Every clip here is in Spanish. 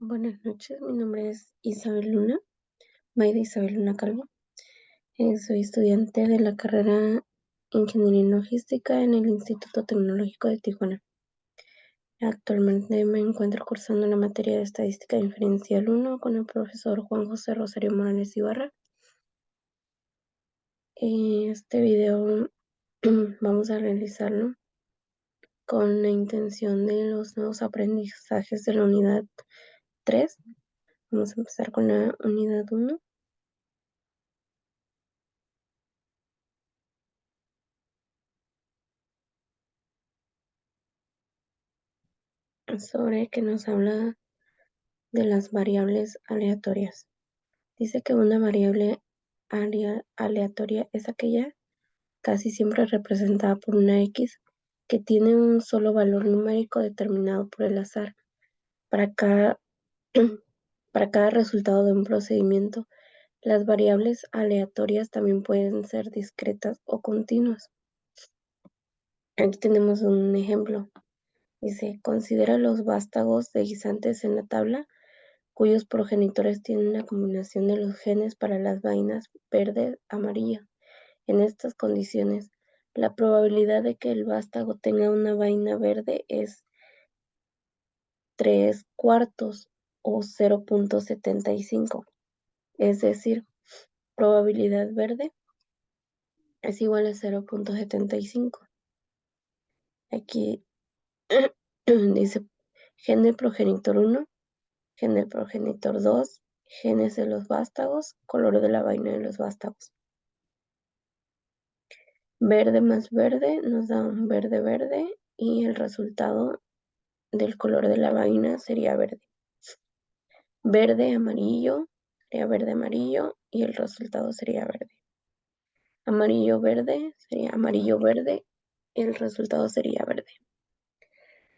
Buenas noches, mi nombre es Isabel Luna, Maida Isabel Luna Calvo. Soy estudiante de la carrera Ingeniería en Logística en el Instituto Tecnológico de Tijuana. Actualmente me encuentro cursando la materia de Estadística Diferencial 1 con el profesor Juan José Rosario Morales Ibarra. Este video vamos a realizarlo con la intención de los nuevos aprendizajes de la unidad 3. Vamos a empezar con la unidad 1. Sobre que nos habla de las variables aleatorias. Dice que una variable aleatoria es aquella casi siempre representada por una X que tiene un solo valor numérico determinado por el azar. Para cada, para cada resultado de un procedimiento, las variables aleatorias también pueden ser discretas o continuas. Aquí tenemos un ejemplo. Dice, considera los vástagos de guisantes en la tabla cuyos progenitores tienen una combinación de los genes para las vainas verde-amarillo. En estas condiciones, la probabilidad de que el vástago tenga una vaina verde es 3/4 o 0.75. Es decir, probabilidad verde es igual a 0.75. Aquí dice gen del progenitor 1, gen del progenitor 2, genes de los vástagos, color de la vaina de los vástagos. Verde más verde nos da un verde verde y el resultado del color de la vaina sería verde. Verde amarillo sería verde amarillo y el resultado sería verde. Amarillo verde sería amarillo verde y el resultado sería verde.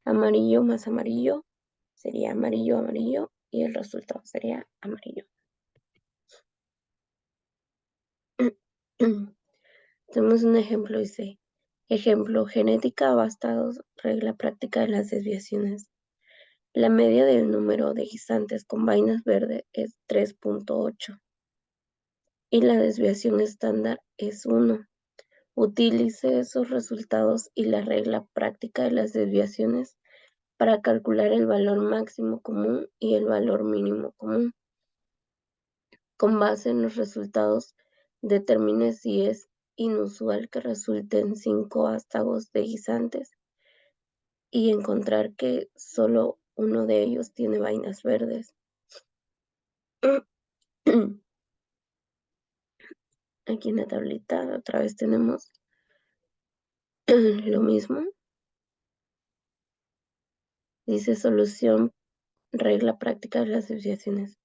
Amarillo más amarillo sería amarillo amarillo y el resultado sería amarillo. Tenemos un ejemplo, dice, ejemplo, genética, vástagos, regla práctica de las desviaciones. La media del número de guisantes con vainas verdes es 3.8 y la desviación estándar es 1. Utilice esos resultados y la regla práctica de las desviaciones para calcular el valor máximo común y el valor mínimo común. Con base en los resultados, determine si es inusual que resulten 5 vástagos de guisantes y encontrar que solo uno de ellos tiene vainas verdes. Aquí en la tablita otra vez tenemos lo mismo. Dice solución, regla práctica de las desviaciones.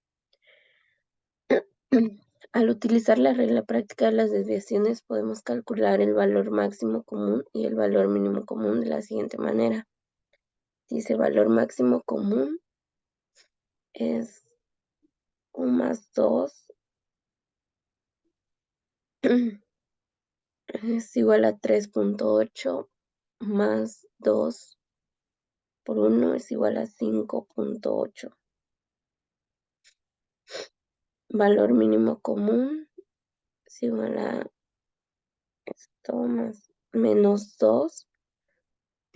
Al utilizar la regla práctica de las desviaciones podemos calcular el valor máximo común y el valor mínimo común de la siguiente manera. Dice valor máximo común es 1 más 2 es igual a 3.8 más 2 por 1 es igual a 5.8. Valor mínimo común es igual a esto más menos 2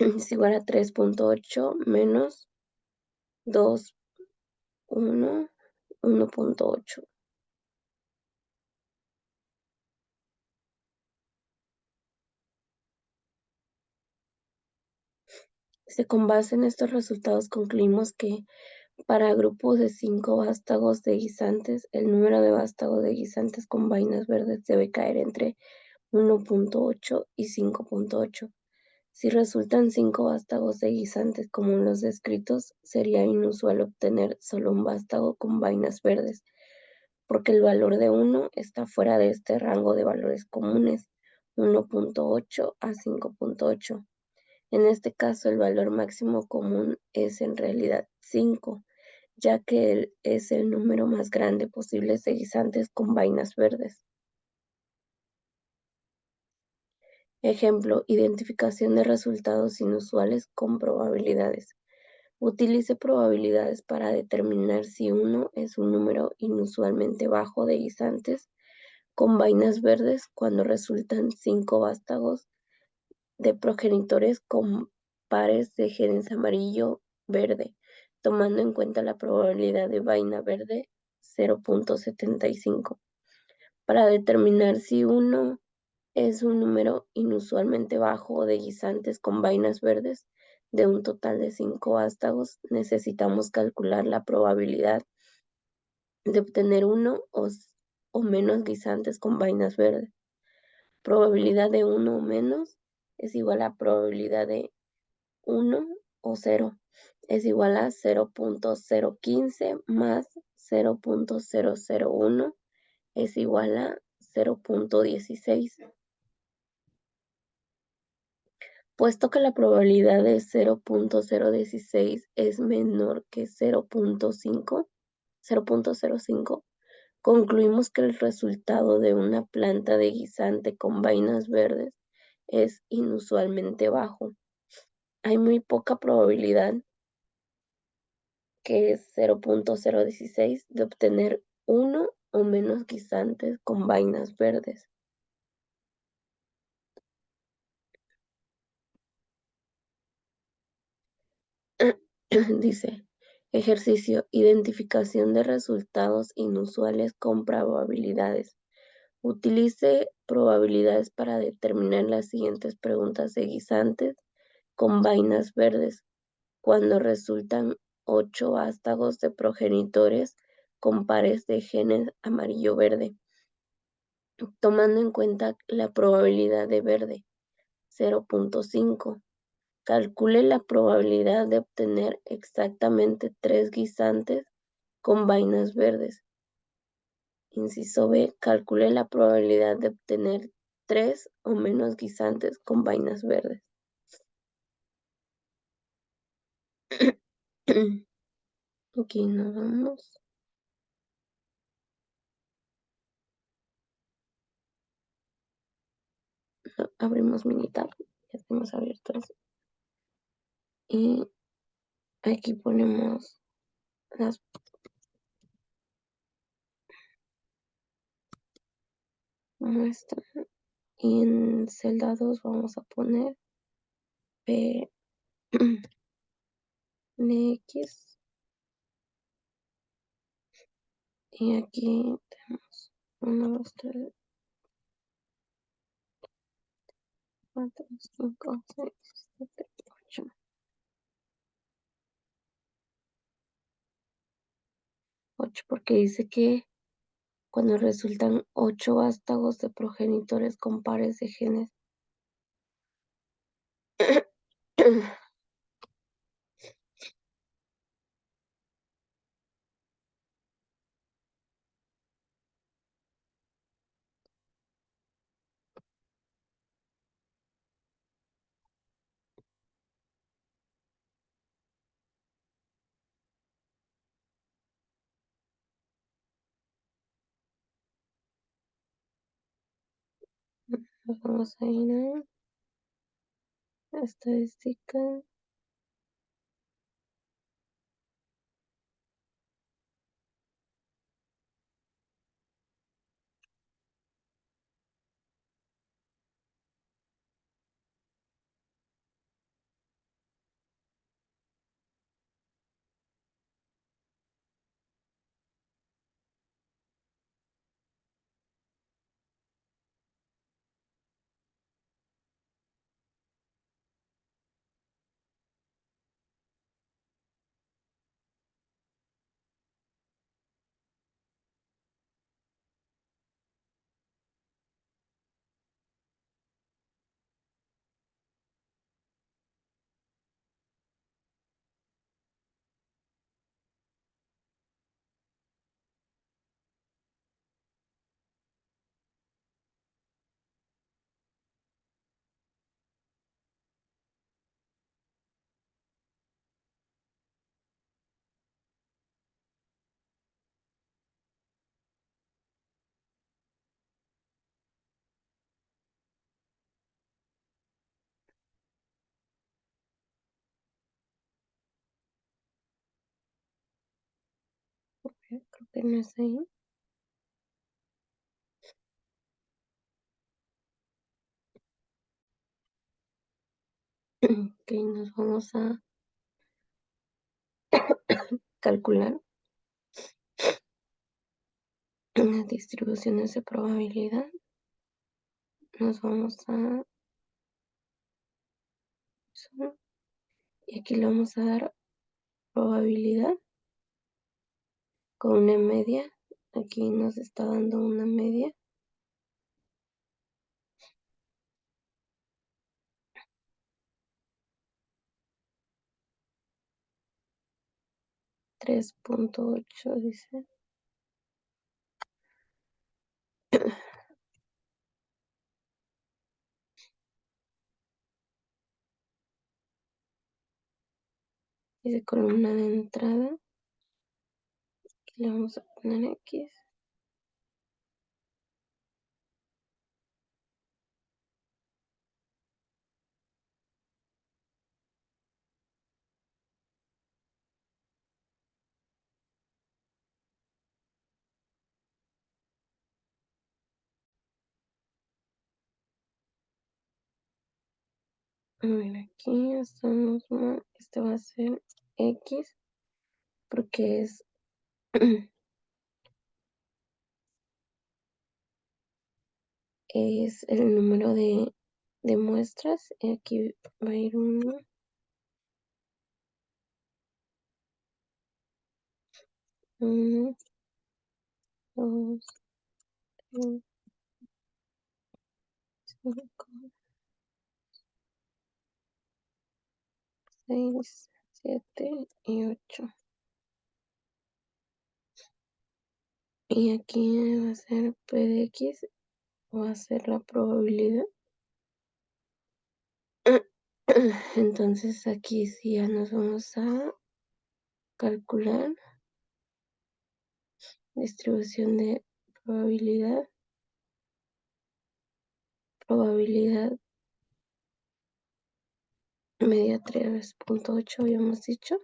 es igual a 3.8 menos 2, 1, 1.8. Con base en estos resultados concluimos que para grupos de 5 vástagos de guisantes, el número de vástagos de guisantes con vainas verdes debe caer entre 1.8 y 5.8. Si resultan 5 vástagos de guisantes como los descritos, sería inusual obtener solo un vástago con vainas verdes, porque el valor de 1 está fuera de este rango de valores comunes, 1.8 a 5.8. En este caso, el valor máximo común es en realidad 5, ya que es el número más grande posible de guisantes con vainas verdes. Ejemplo, identificación de resultados inusuales con probabilidades. Utilice probabilidades para determinar si uno es un número inusualmente bajo de guisantes con vainas verdes cuando resultan 5 vástagos de progenitores con pares de genes amarillo-verde, tomando en cuenta la probabilidad de vaina verde 0.75. Para determinar si uno es un número inusualmente bajo de guisantes con vainas verdes de un total de 5 vástagos, necesitamos calcular la probabilidad de obtener uno o menos guisantes con vainas verdes. Probabilidad de uno o menos es igual a probabilidad de 1 o 0 es igual a 0.015 más 0.001 es igual a 0.16. Puesto que la probabilidad de 0.016 es menor que 0.05, concluimos que el resultado de una planta de guisante con vainas verdes es inusualmente bajo. Hay muy poca probabilidad, que es 0.016, de obtener uno o menos guisantes con vainas verdes. Dice, ejercicio, identificación de resultados inusuales con probabilidades. Utilice probabilidades para determinar las siguientes preguntas de guisantes con vainas verdes cuando resultan 8 vástagos de progenitores con pares de genes amarillo-verde, tomando en cuenta la probabilidad de verde, 0.5. Calcule la probabilidad de obtener exactamente 3 guisantes con vainas verdes. Inciso B. Calcule la probabilidad de obtener 3 o menos guisantes con vainas verdes. Aquí nos vamos. Abrimos Minitab. Ya tenemos abiertos. Y aquí ponemos las muestras. Y en celda 2 vamos a poner P X. Y aquí tenemos 1, 2, 3, 4, 5, 6, 7, 8. 8 porque dice que cuando resultan 8 vástagos de progenitores con pares de genes. Vamos a ir a estadística. que no es ahí. Ok, nos vamos a calcular las distribuciones de probabilidad. Nos vamos a y aquí le vamos a dar probabilidad con una media. Aquí nos está dando una media. $3.8 dice. Dice columna de entrada. Aquí le vamos a poner X. A ver, aquí estamos mal. Este va a ser X porque es el número de muestras. Y aquí va a ir 1, 1, 2, 3, 5, 6, 7 y 8. Y aquí va a ser P de X, va a ser la probabilidad. Entonces aquí sí ya nos vamos a calcular distribución de probabilidad. Probabilidad media 3.8 habíamos dicho.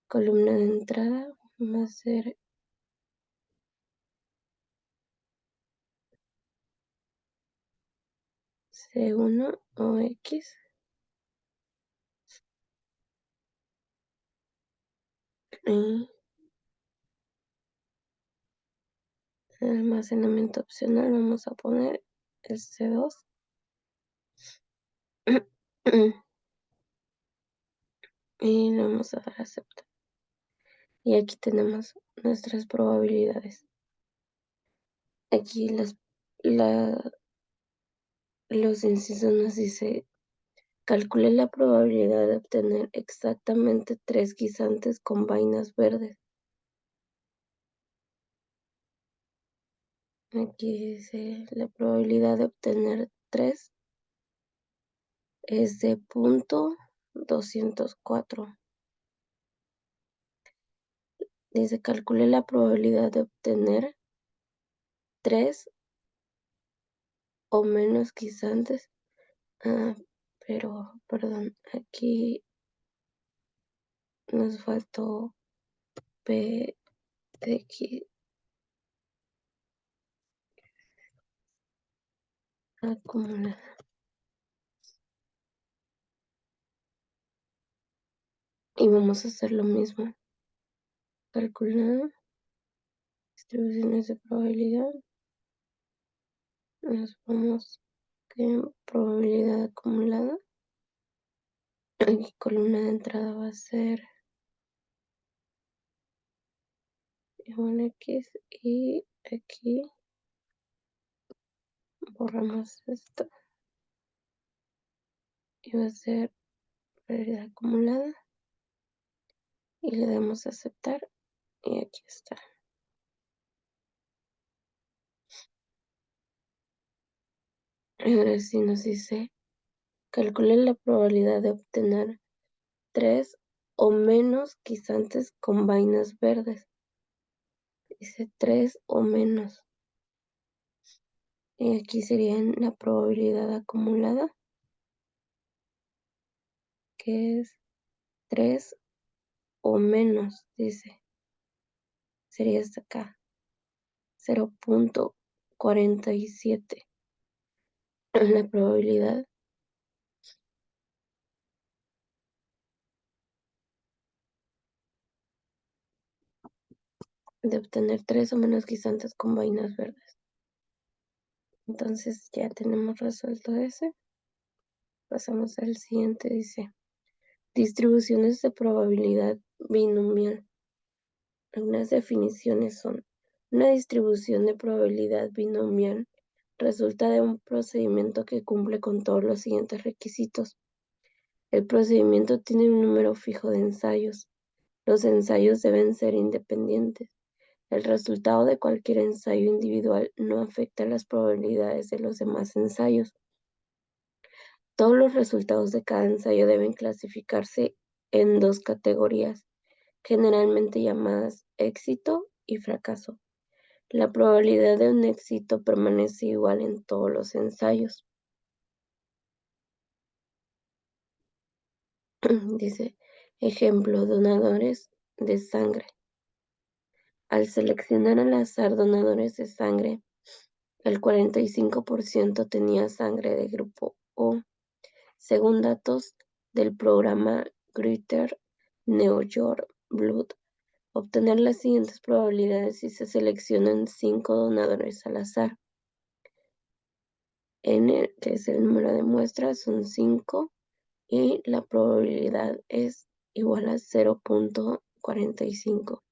Columna de entrada va a ser C1 o X. Y almacenamiento opcional vamos a poner el C2. Y le vamos a dar a aceptar. Y aquí tenemos nuestras probabilidades. Aquí los incisos nos dice, calcule la probabilidad de obtener exactamente 3 guisantes con vainas verdes. Aquí dice, la probabilidad de obtener 3 es de 0.204. Dice, calcule la probabilidad de obtener 3 o menos guisantes. Pero, perdón, aquí nos faltó P de X acumulada. Y vamos a hacer lo mismo. Calcular distribuciones de probabilidad. Nos vamos que probabilidad acumulada. Aquí columna de entrada va a ser igual a X y aquí borramos esto y va a ser probabilidad acumulada y le damos a aceptar y aquí está. Ahora sí nos dice, calcule la probabilidad de obtener 3 o menos guisantes con vainas verdes. Dice 3 o menos. Y aquí sería la probabilidad acumulada, que es 3 o menos, dice. sería esta acá, 0.47. La probabilidad de obtener 3 o menos guisantes con vainas verdes. Entonces ya tenemos resuelto ese. Pasamos al siguiente, dice, distribuciones de probabilidad binomial. Algunas definiciones son, una distribución de probabilidad binomial resulta de un procedimiento que cumple con todos los siguientes requisitos. El procedimiento tiene un número fijo de ensayos. Los ensayos deben ser independientes. El resultado de cualquier ensayo individual no afecta las probabilidades de los demás ensayos. Todos los resultados de cada ensayo deben clasificarse en dos categorías, generalmente llamadas éxito y fracaso. La probabilidad de un éxito permanece igual en todos los ensayos. Dice, ejemplo, donadores de sangre. Al seleccionar al azar donadores de sangre, el 45% tenía sangre de grupo O. Según datos del programa Greater New York Blood, obtener las siguientes probabilidades si se seleccionan 5 donadores al azar. N, que es el número de muestras, son 5 y la probabilidad es igual a 0.45.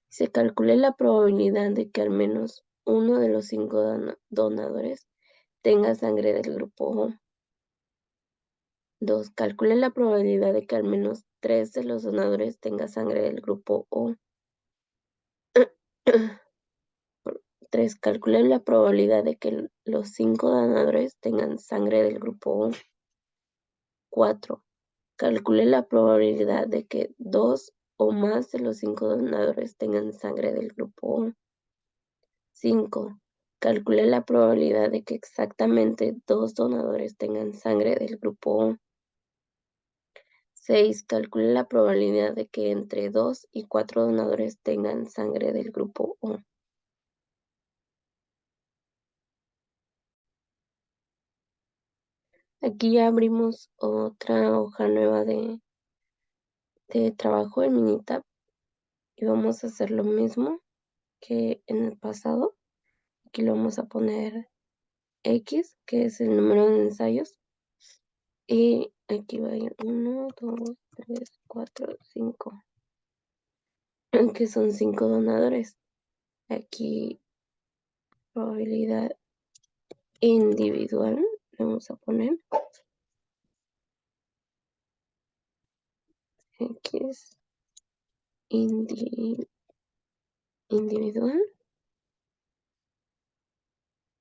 Se calcula la probabilidad de que al menos uno de los 5 donadores tenga sangre del grupo O. 2. Calcule la probabilidad de que al menos 3 de los donadores tenga sangre del grupo O. 3. Calcule la probabilidad de que los 5 donadores tengan sangre del grupo O. 4. Calcule la probabilidad de que 2 o más de los 5 donadores tengan sangre del grupo O. 5. Calcule la probabilidad de que exactamente 2 donadores tengan sangre del grupo O. 6. Calcule la probabilidad de que entre 2 y 4 donadores tengan sangre del grupo O. Aquí ya abrimos otra hoja nueva de trabajo en Minitab y vamos a hacer lo mismo que en el pasado. Aquí le vamos a poner X, que es el número de ensayos. Y aquí va a ir 1, 2, 3, 4, 5. Que son 5 donadores. Aquí probabilidad individual, le vamos a poner X individual.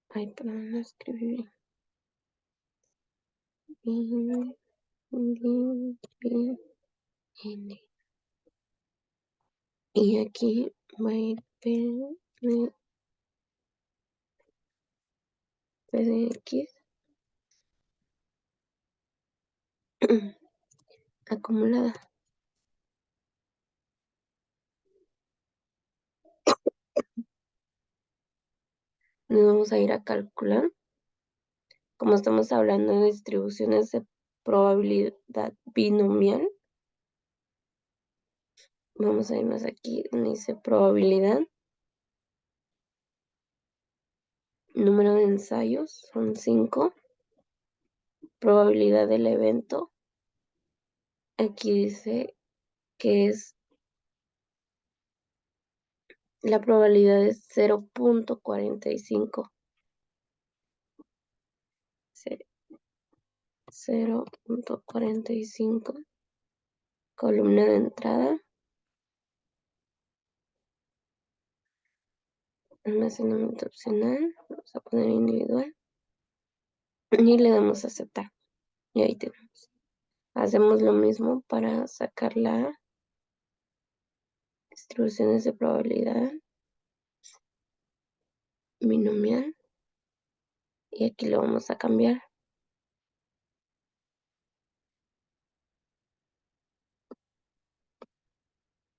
Ay, perdón, no escribí bien. Y aquí va a ir P de X acumulada. Nos vamos a ir a calcular. Como estamos hablando de distribuciones de probabilidad binomial, vamos a irnos aquí donde dice probabilidad. Número de ensayos son 5. Probabilidad del evento. Aquí dice que es la probabilidad es 0.45. 0.45. Columna de entrada. Almacenamiento opcional. Vamos a poner individual. Y le damos a aceptar. Y ahí tenemos. Hacemos lo mismo para sacar la distribuciones de probabilidad binomial. Y aquí lo vamos a cambiar.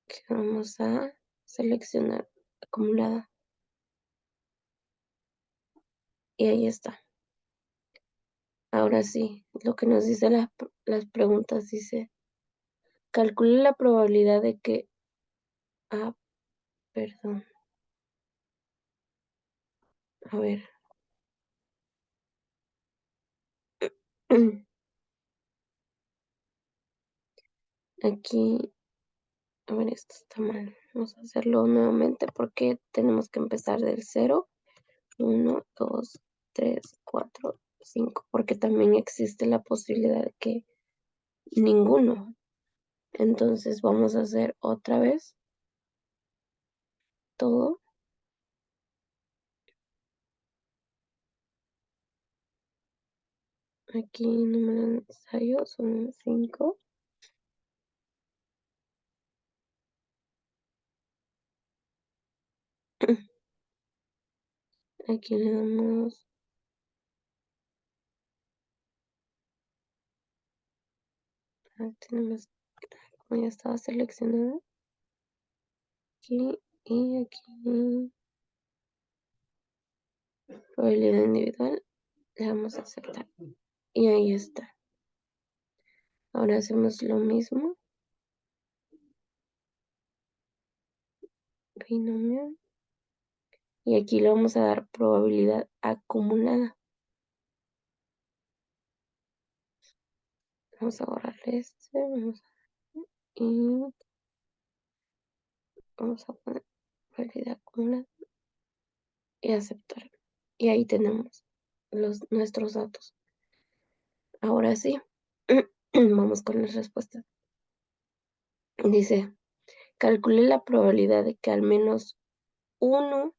Que vamos a seleccionar acumulada. Y ahí está. Ahora sí, lo que nos dice las preguntas dice, calcule la probabilidad de que, ah, perdón, a ver, aquí, a ver, esto está mal. Vamos a hacerlo nuevamente porque tenemos que empezar del 0, 1, 2, 3, 4, 5, porque también existe la posibilidad de que ninguno. Entonces vamos a hacer otra vez todo. Aquí número de ensayo son 5. Aquí le damos, tenemos, como ya estaba seleccionado, aquí y aquí, probabilidad individual, le damos a aceptar. Y ahí está. Ahora hacemos lo mismo, binomio, y aquí le vamos a dar probabilidad acumulada. Vamos a borrarle este, y vamos a poner probabilidad acumulada y aceptar. Y ahí tenemos nuestros datos. Ahora sí, vamos con las respuestas. Dice, calcule la probabilidad de que al menos uno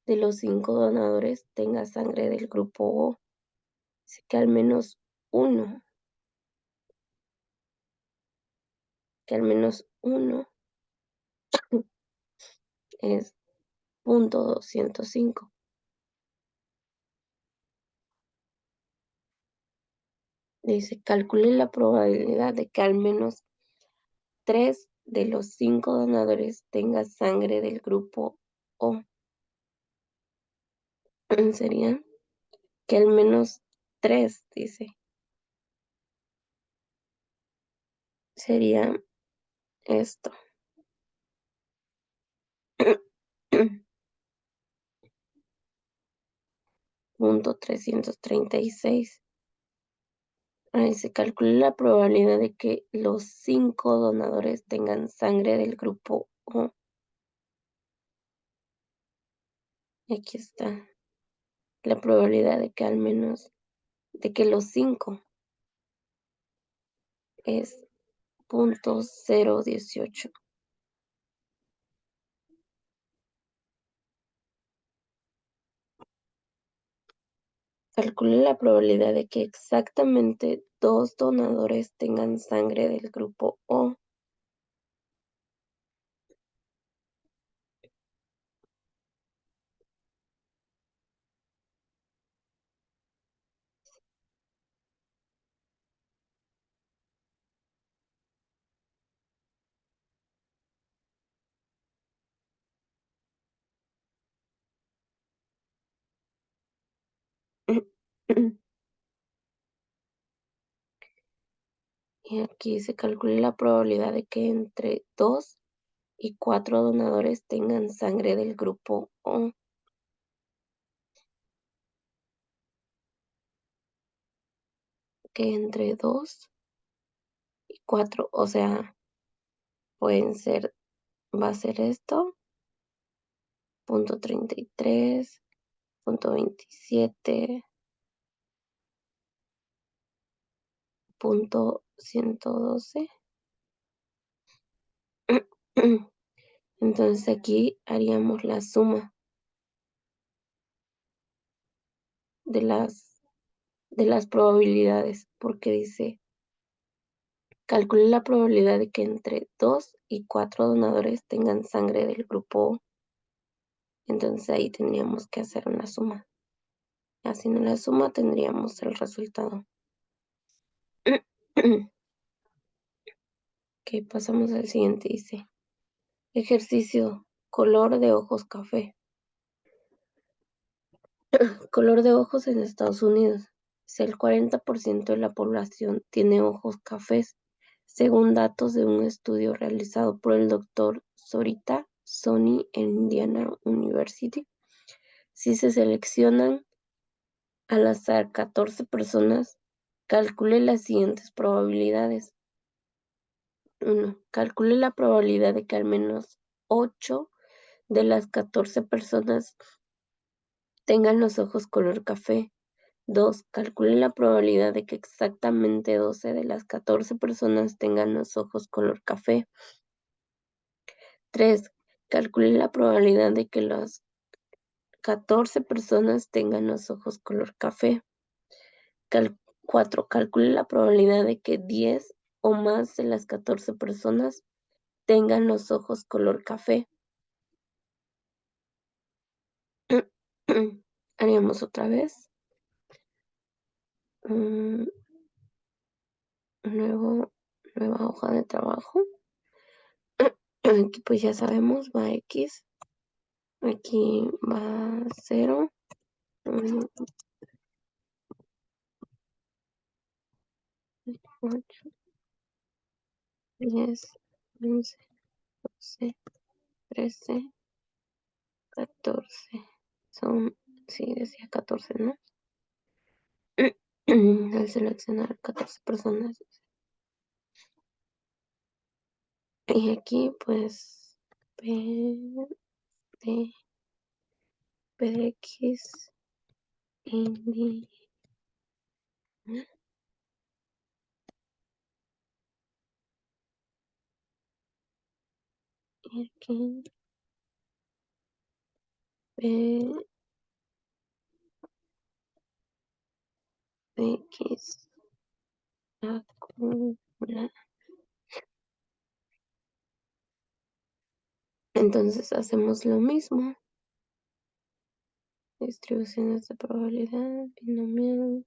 de los 5 donadores tenga sangre del grupo O. Dice que al menos uno, que al menos uno es 0.205. Dice, calcule la probabilidad de que al menos 3 de los 5 donadores tenga sangre del grupo O. Sería que al menos 3, dice, sería esto. Punto 336. Ahí se calcula la probabilidad de que los 5 donadores tengan sangre del grupo O. Aquí está. La probabilidad de que al menos, de que los 5 es 0.018. Calcule la probabilidad de que exactamente 2 donadores tengan sangre del grupo O. Y aquí se calcula la probabilidad de que entre 2 y 4 donadores tengan sangre del grupo O. Que entre 2 y 4, o sea, pueden ser, va a ser esto, punto 33, punto 27, punto 112. Entonces aquí haríamos la suma de las probabilidades, porque dice, calcule la probabilidad de que entre 2 y 4 donadores tengan sangre del grupo O. Entonces ahí tendríamos que hacer una suma. Haciendo la suma tendríamos el resultado. Ok, pasamos al siguiente, dice, ejercicio Color de ojos café. Color de ojos en Estados Unidos. Si el 40% de la población tiene ojos cafés, según datos de un estudio realizado por el doctor Sorita Sony en Indiana University. Si se seleccionan al azar 14 personas, calcule las siguientes probabilidades. 1. Calcule la probabilidad de que al menos 8 de las 14 personas tengan los ojos color café. 2. Calcule la probabilidad de que exactamente 12 de las 14 personas tengan los ojos color café. 3. Calcule la probabilidad de que las 14 personas tengan los ojos color café. 4. Calcule la probabilidad de que 10 o más de las 14 personas tengan los ojos color café. Haríamos otra vez. Nueva hoja de trabajo. Aquí pues ya sabemos, va X. Aquí va 0. 8, 10, 11, 12, 13, 14. Sí, decía 14, ¿no? Al seleccionar 14 personas. Y aquí pues de, P de X, Indi, y aquí P de X, acumula. Entonces hacemos lo mismo. Distribuciones de probabilidad, binomial,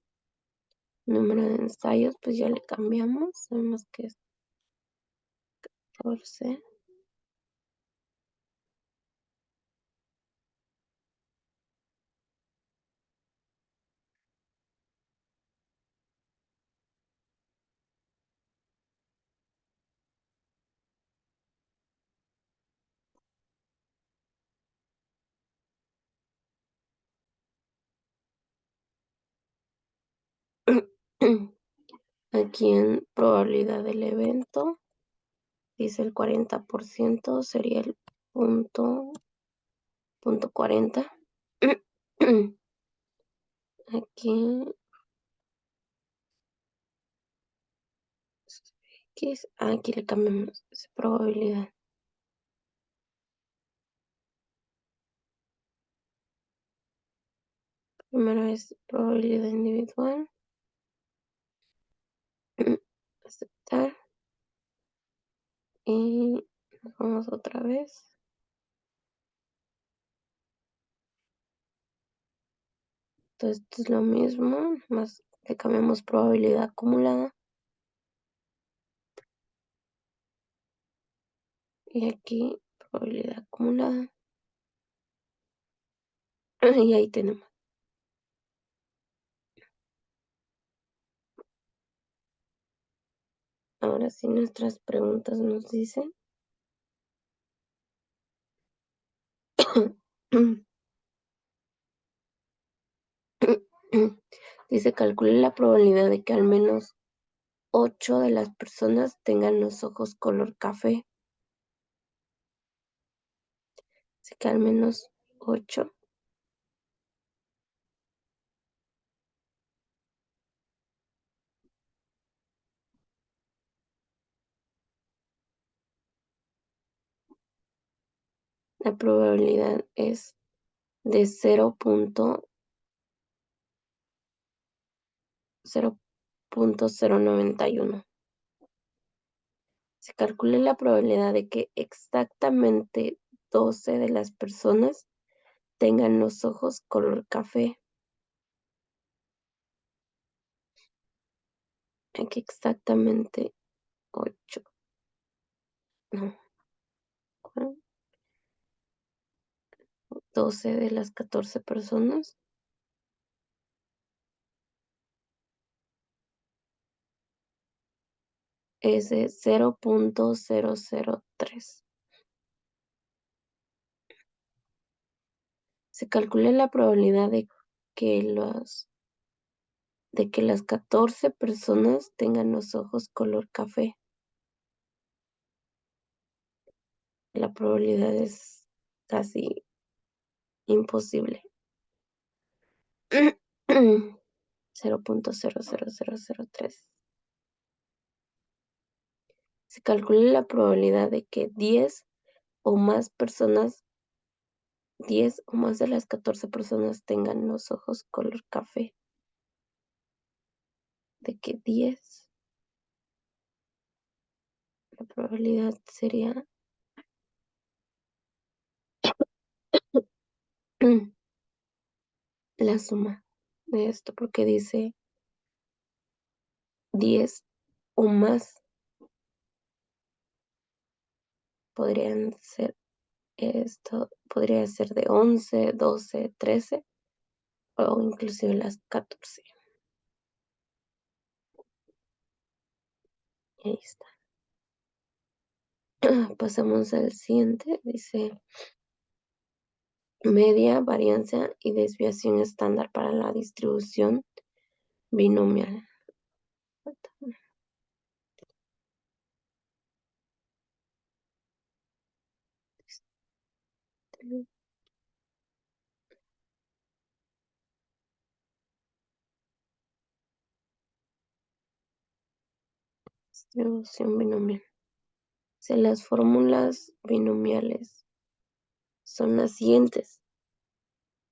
número de ensayos, pues ya le cambiamos. Sabemos que es 14. Aquí en probabilidad del evento, dice el 40%, sería el punto 40. Aquí X, aquí le cambiamos esa probabilidad. Primero es probabilidad individual. Aceptar. Y nos vamos otra vez. Entonces esto es lo mismo, más le cambiamos probabilidad acumulada. Y aquí probabilidad acumulada. Y ahí tenemos. Ahora sí nuestras preguntas nos dicen. Dice, calcule la probabilidad de que al menos 8 de las personas tengan los ojos color café. Así que al menos 8. La probabilidad es de 0.091. Se calcula la probabilidad de que exactamente 12 de las personas tengan los ojos color café. Aquí exactamente 8. No. 12 de las 14 personas es de 0.003. Se calcula la probabilidad que que las 14 personas tengan los ojos color café. La probabilidad es casi imposible. 0.00003. Se calcula la probabilidad de que 10 o más personas, 10 o más de las 14 personas tengan los ojos color café. De que 10, la probabilidad sería la suma de esto, porque dice 10 o más podrían ser, esto podría ser de 11, 12, 13 o inclusive las 14. Ahí está. Pasamos al siguiente. Dice media, varianza y desviación estándar para la distribución binomial. Distribución binomial. Si las fórmulas binomiales son las siguientes.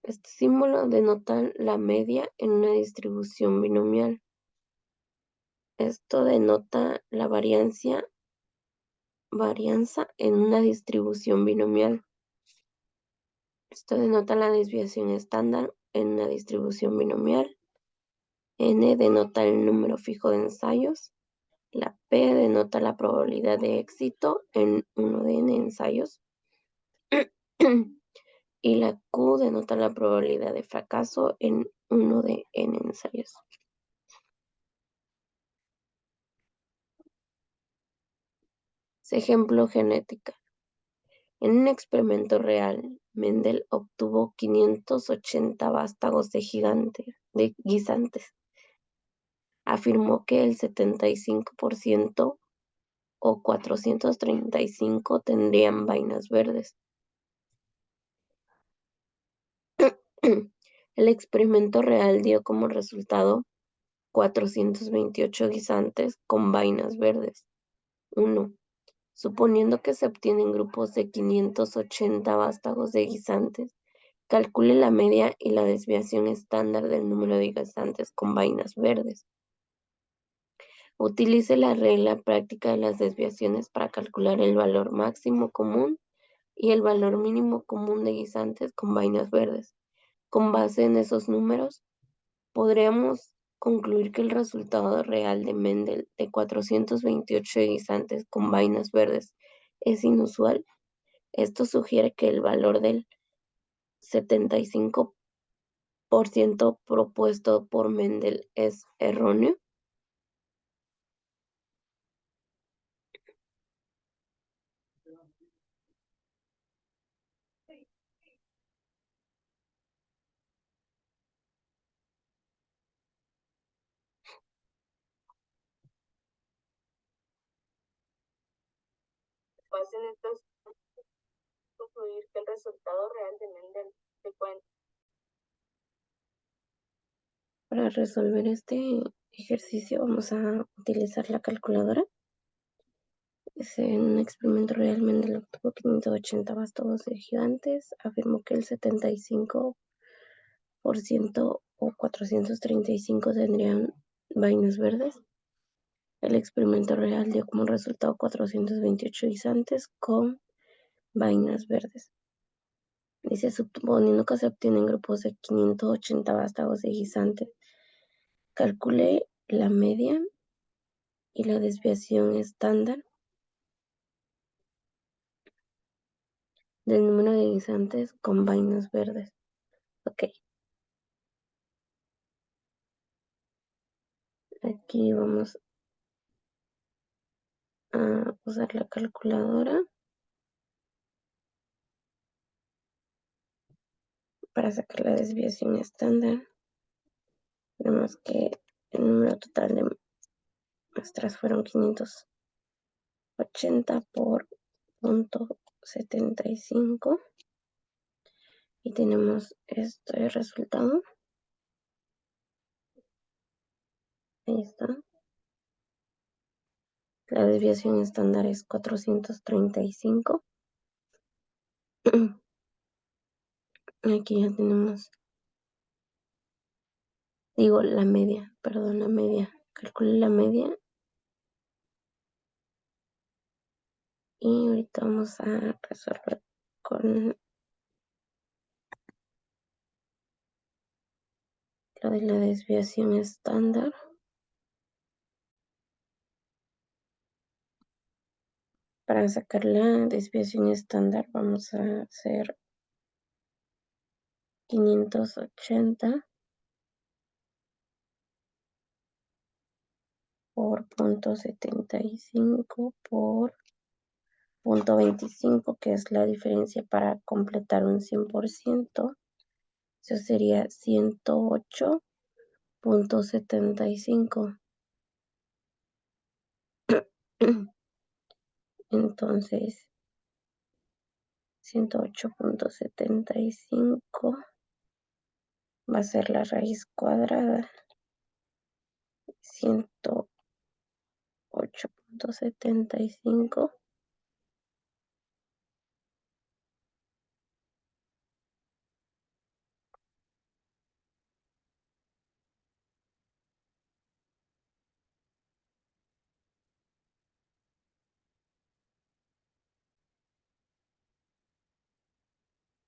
Este símbolo denota la media en una distribución binomial. Esto denota la varianza en una distribución binomial. Esto denota la desviación estándar en una distribución binomial. N denota el número fijo de ensayos. La P denota la probabilidad de éxito en uno de N ensayos. Y la Q denota la probabilidad de fracaso en uno de N ensayos. Ejemplo, genética. En un experimento real, Mendel obtuvo 580 vástagos de guisantes. Afirmó que el 75% o 435 tendrían vainas verdes. El experimento real dio como resultado 428 guisantes con vainas verdes. 1. Suponiendo que se obtienen grupos de 580 vástagos de guisantes, calcule la media y la desviación estándar del número de guisantes con vainas verdes. Utilice la regla práctica de las desviaciones para calcular el valor máximo común y el valor mínimo común de guisantes con vainas verdes. Con base en esos números, podríamos concluir que el resultado real de Mendel de 428 guisantes con vainas verdes es inusual. Esto sugiere que el valor del 75% propuesto por Mendel es erróneo. Pues en estos concluir que el resultado real de Mendel se cuenta. Para resolver este ejercicio vamos a utilizar la calculadora. En un experimento real, Mendel obtuvo 580 vástagos de gigantes. Afirmó que el 75% o 435 tendrían vainas verdes. El experimento real dio como resultado 428 guisantes con vainas verdes. Dice, suponiendo que se obtienen grupos de 580 vástagos de guisantes, calcule la media y la desviación estándar del número de guisantes con vainas verdes. Ok, aquí vamos a usar la calculadora para sacar la desviación estándar. Tenemos que el número total de muestras fueron 580 por 0.75 y tenemos este resultado. Ahí está. La desviación estándar es 435. Aquí ya tenemos, digo la media, perdón, la media. Calculé la media y ahorita vamos a resolver con lo de la desviación estándar. Para sacar la desviación estándar vamos a hacer 580 por 0.75 por 0.25, que es la diferencia para completar un 100%. Eso sería 108.75. Entonces, 108.75 va a ser la raíz cuadrada. 108.75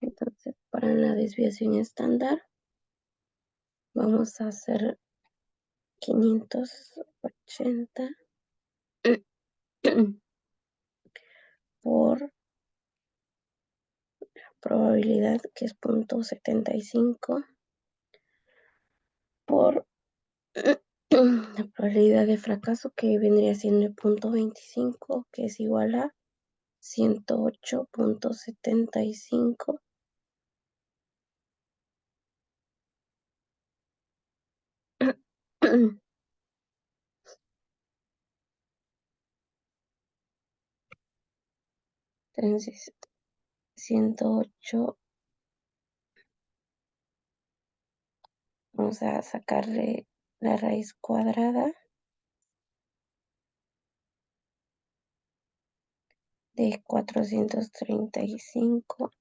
Entonces, para la desviación estándar, vamos a hacer 580 por probabilidad, que es 0.75, por la probabilidad de fracaso, que vendría siendo el 0.25, que es igual a 108.75. Entonces, 108, vamos a sacarle la raíz cuadrada de 435,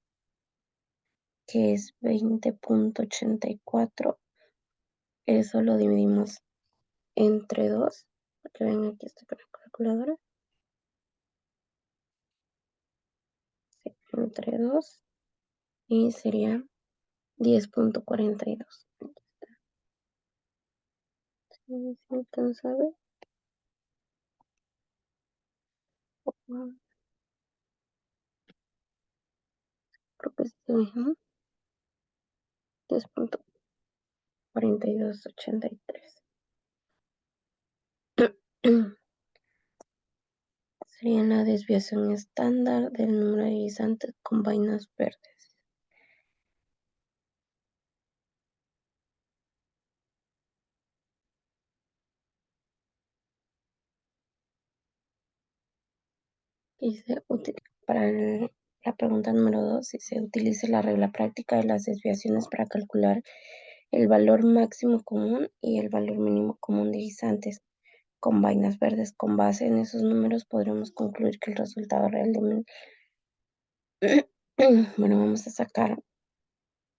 que es 20.84. Eso lo dividimos entre 2, porque ven, aquí estoy con la calculadora. Sí, entre 2 y sería 10.42. ¿Sí se alcanza a ver? Creo que sí, 10.4283. Sería la desviación estándar del número de guisantes con vainas verdes. Para la pregunta número 2, si se utiliza la regla práctica de las desviaciones para calcular el valor máximo común y el valor mínimo común de guisantes con vainas verdes. Con base en esos números podremos concluir que el resultado real de... Bueno, vamos a sacar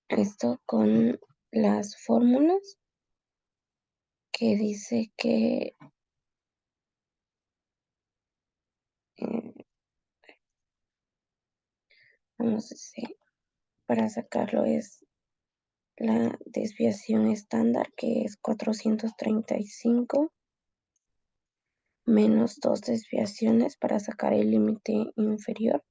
esto con las fórmulas, que dice que vamos a decir, para sacarlo es la desviación estándar, que es 435, menos 2 desviaciones para sacar el límite inferior,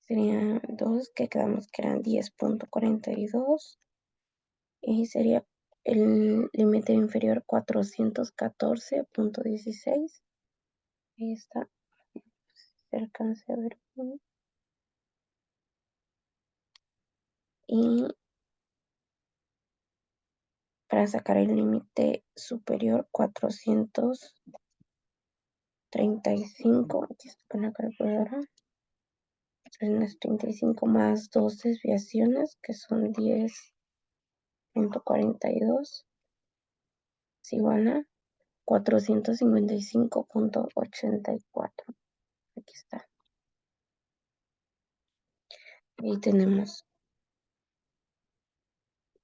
serían 2 que quedamos que eran 10.42 y sería el límite inferior 414.16. Ahí está, se alcanza a ver. Y para sacar el límite superior 435, aquí está con la calculadora, 335 más 2 desviaciones que son 10.42 es igual a 455.84. Aquí está. Ahí tenemos.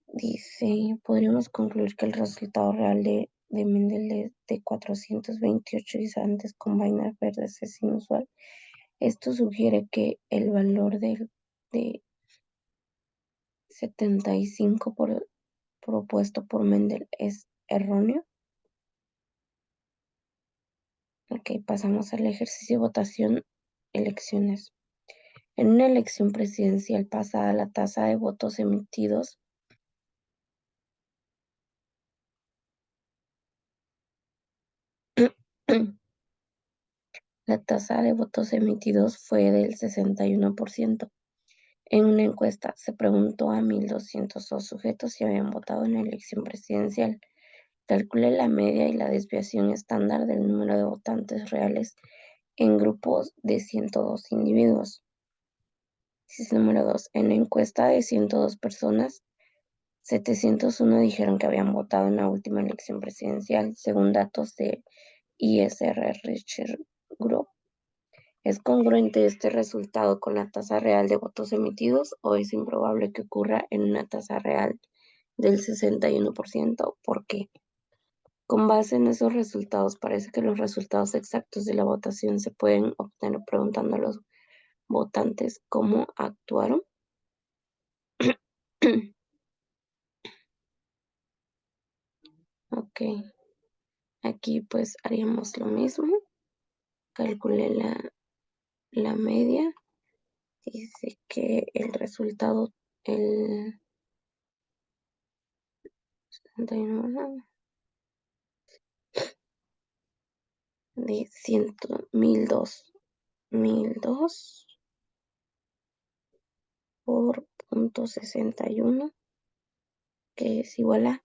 Dice, podríamos concluir que el resultado real de Mendel es de 428 guisantes con vainas verdes es inusual. Esto sugiere que el valor de 75 propuesto por Mendel es erróneo. Ok, pasamos al ejercicio de votación, elecciones. En una elección presidencial pasada, la tasa de votos emitidos la tasa de votos emitidos fue del 61%. En una encuesta se preguntó a 1.202 sujetos si habían votado en la elección presidencial. Calcule la media y la desviación estándar del número de votantes reales en grupos de 102 individuos. Número 2. En la encuesta de 102 personas, 701 dijeron que habían votado en la última elección presidencial, según datos de ISR Research Group. ¿Es congruente este resultado con la tasa real de votos emitidos o es improbable que ocurra en una tasa real del 61%? ¿Por qué? Con base en esos resultados, parece que los resultados exactos de la votación se pueden obtener preguntando a los votantes cómo actuaron. Ok, aquí pues haríamos lo mismo. Calculé la media. Dice que el resultado, el 69 de 1002 por 0.61, que es igual a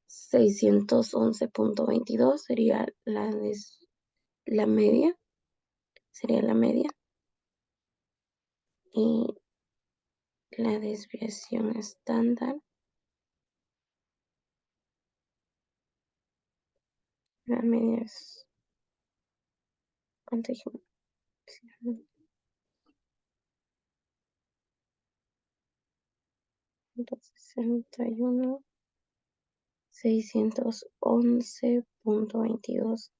611.22, sería la media, sería la media, y la desviación estándar, la media es, ¿cuánto dijimos? 161, 611.22,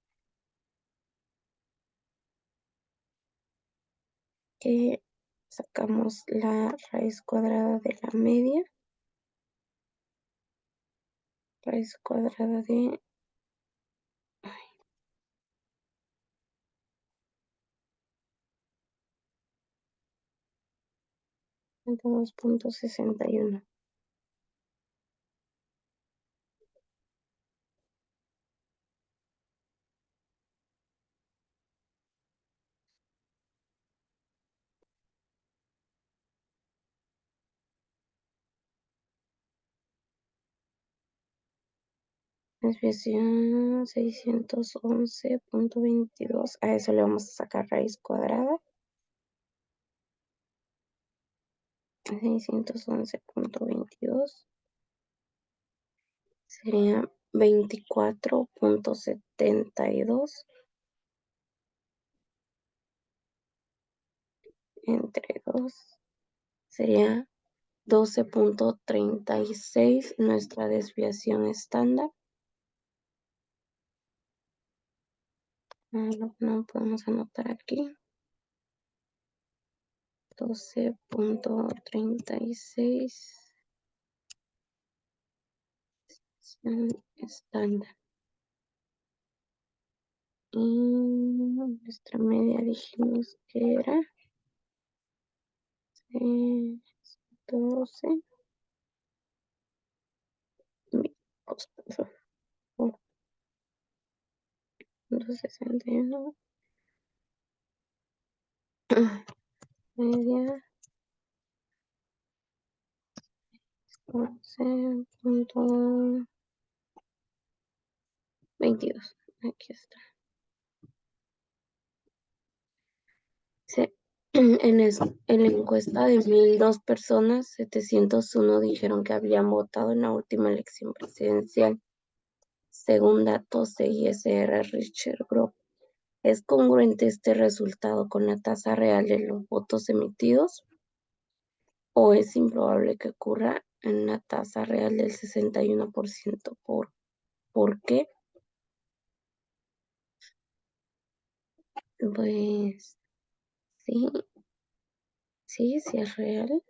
que sacamos la raíz cuadrada de la media, raíz cuadrada de 2.61. Desviación 611.22. A eso le vamos a sacar raíz cuadrada. 611.22 sería 24.72 entre 2. Sería 12.36 nuestra desviación estándar. No podemos anotar aquí. 12.36 estándar. Y nuestra media dijimos que era 12 por 61 media 11.22. Aquí está. Sí. En la encuesta de 1.002 personas, 701 dijeron que habían votado en la última elección presidencial, según datos de ISR Research Group. ¿Es congruente este resultado con la tasa real de los votos emitidos? ¿O es improbable que ocurra en la tasa real del 61%? ¿Por qué? Pues sí, sí es real,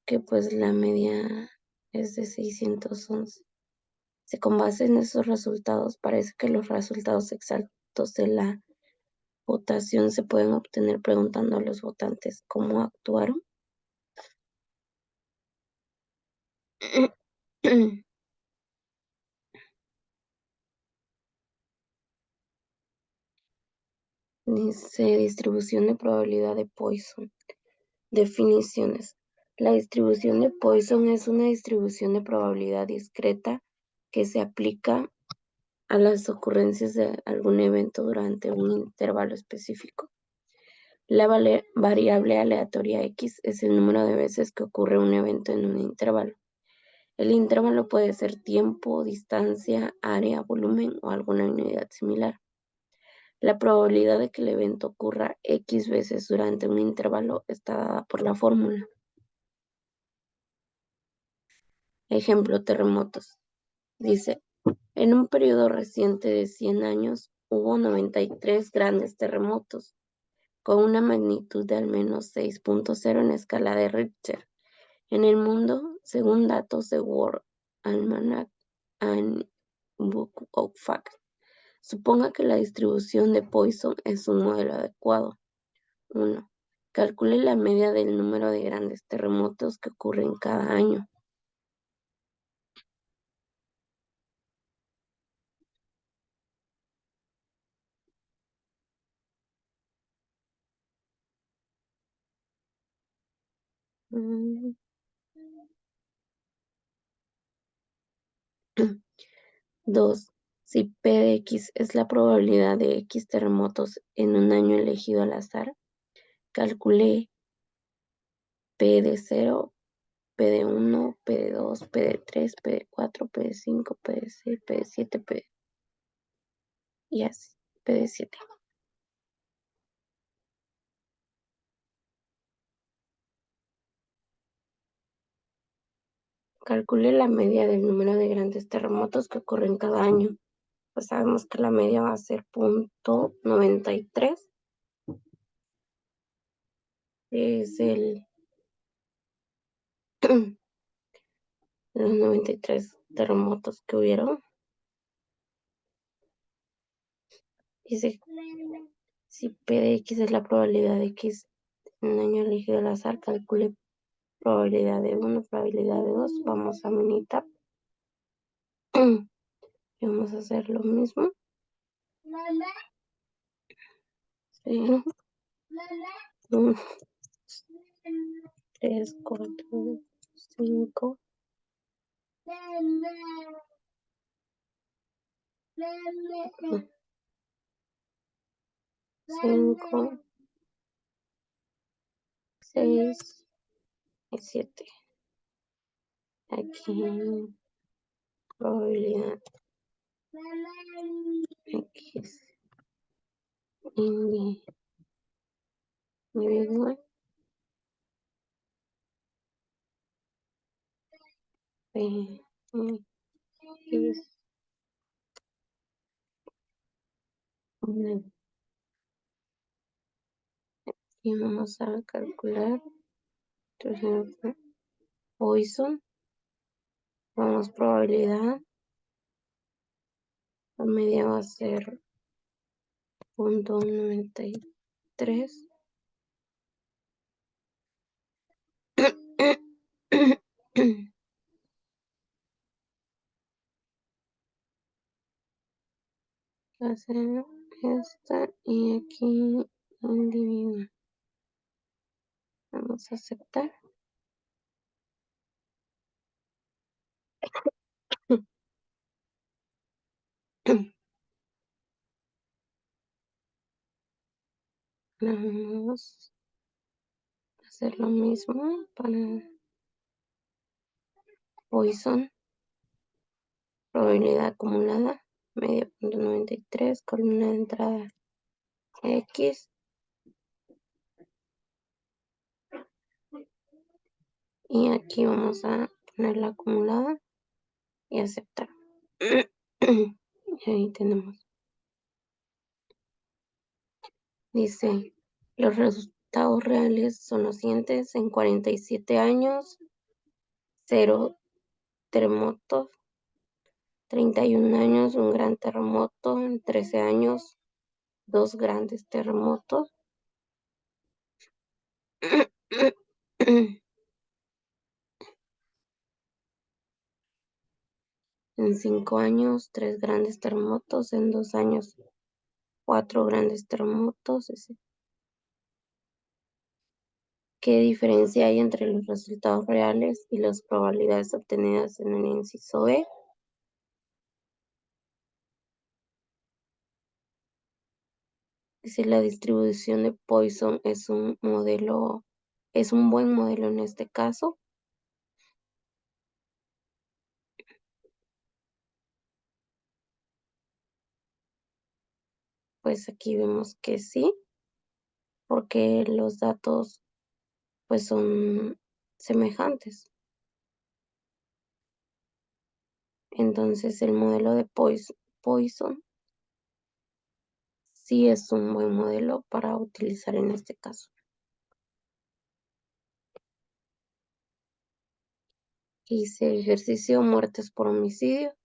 que pues la media es de 611. Si con base en esos resultados parece que los resultados exactos de la votación se pueden obtener preguntando a los votantes cómo actuaron. Dice distribución de probabilidad de Poisson. Definiciones. La distribución de Poisson es una distribución de probabilidad discreta que se aplica a las ocurrencias de algún evento durante un intervalo específico. La variable aleatoria X es el número de veces que ocurre un evento en un intervalo. El intervalo puede ser tiempo, distancia, área, volumen o alguna unidad similar. La probabilidad de que el evento ocurra X veces durante un intervalo está dada por la fórmula. Ejemplo, terremotos. Dice, en un periodo reciente de 100 años hubo 93 grandes terremotos, con una magnitud de al menos 6.0 en la escala de Richter. En el mundo, según datos de World Almanac and Book of Facts, suponga que la distribución de Poisson es un modelo adecuado. 1. Calcule la media del número de grandes terremotos que ocurren cada año. Mm. 2. Si P de X es la probabilidad de X terremotos en un año elegido al azar, calcule P de 0, P de 1, P de 2, P de 3, P de 4, P de 5, P de 6, P de 7, y así, P de 7. Calcule la media del número de grandes terremotos que ocurren cada año. Pues sabemos que la media va a ser .93. Es los 93 terremotos que hubieron. Dice, si P de X es la probabilidad de X en un año elegido al azar, calcule probabilidad de 1, probabilidad de 2. Vamos a Minitab. Y vamos a hacer lo mismo. 0, 1, 3, 4, 5, 5, 6 y 7. Aquí probabilidad X individual P X y vamos a calcular Poisson. Vamos probabilidad. La media va a ser .93. 3. Hacer esta y aquí individuo. Vamos a aceptar. Vamos a hacer lo mismo para Poisson. Probabilidad acumulada, media punto 93, columna de entrada X. Y aquí vamos a poner la acumulada y aceptar. Y ahí tenemos. Dice, los resultados reales son los siguientes. En 47 años, 0 terremotos. 31 años, un gran terremoto. En 13 años, 2 grandes terremotos. En 5 años, 3 grandes terremotos. En 2 años, 4 grandes terremotos. ¿Qué diferencia hay entre los resultados reales y las probabilidades obtenidas en el inciso B? Si la distribución de Poisson es un modelo, es un buen modelo en este caso, pues aquí vemos que sí, porque los datos pues son semejantes. Entonces el modelo de Poisson sí es un buen modelo para utilizar en este caso. Hice ejercicio muertes por homicidio.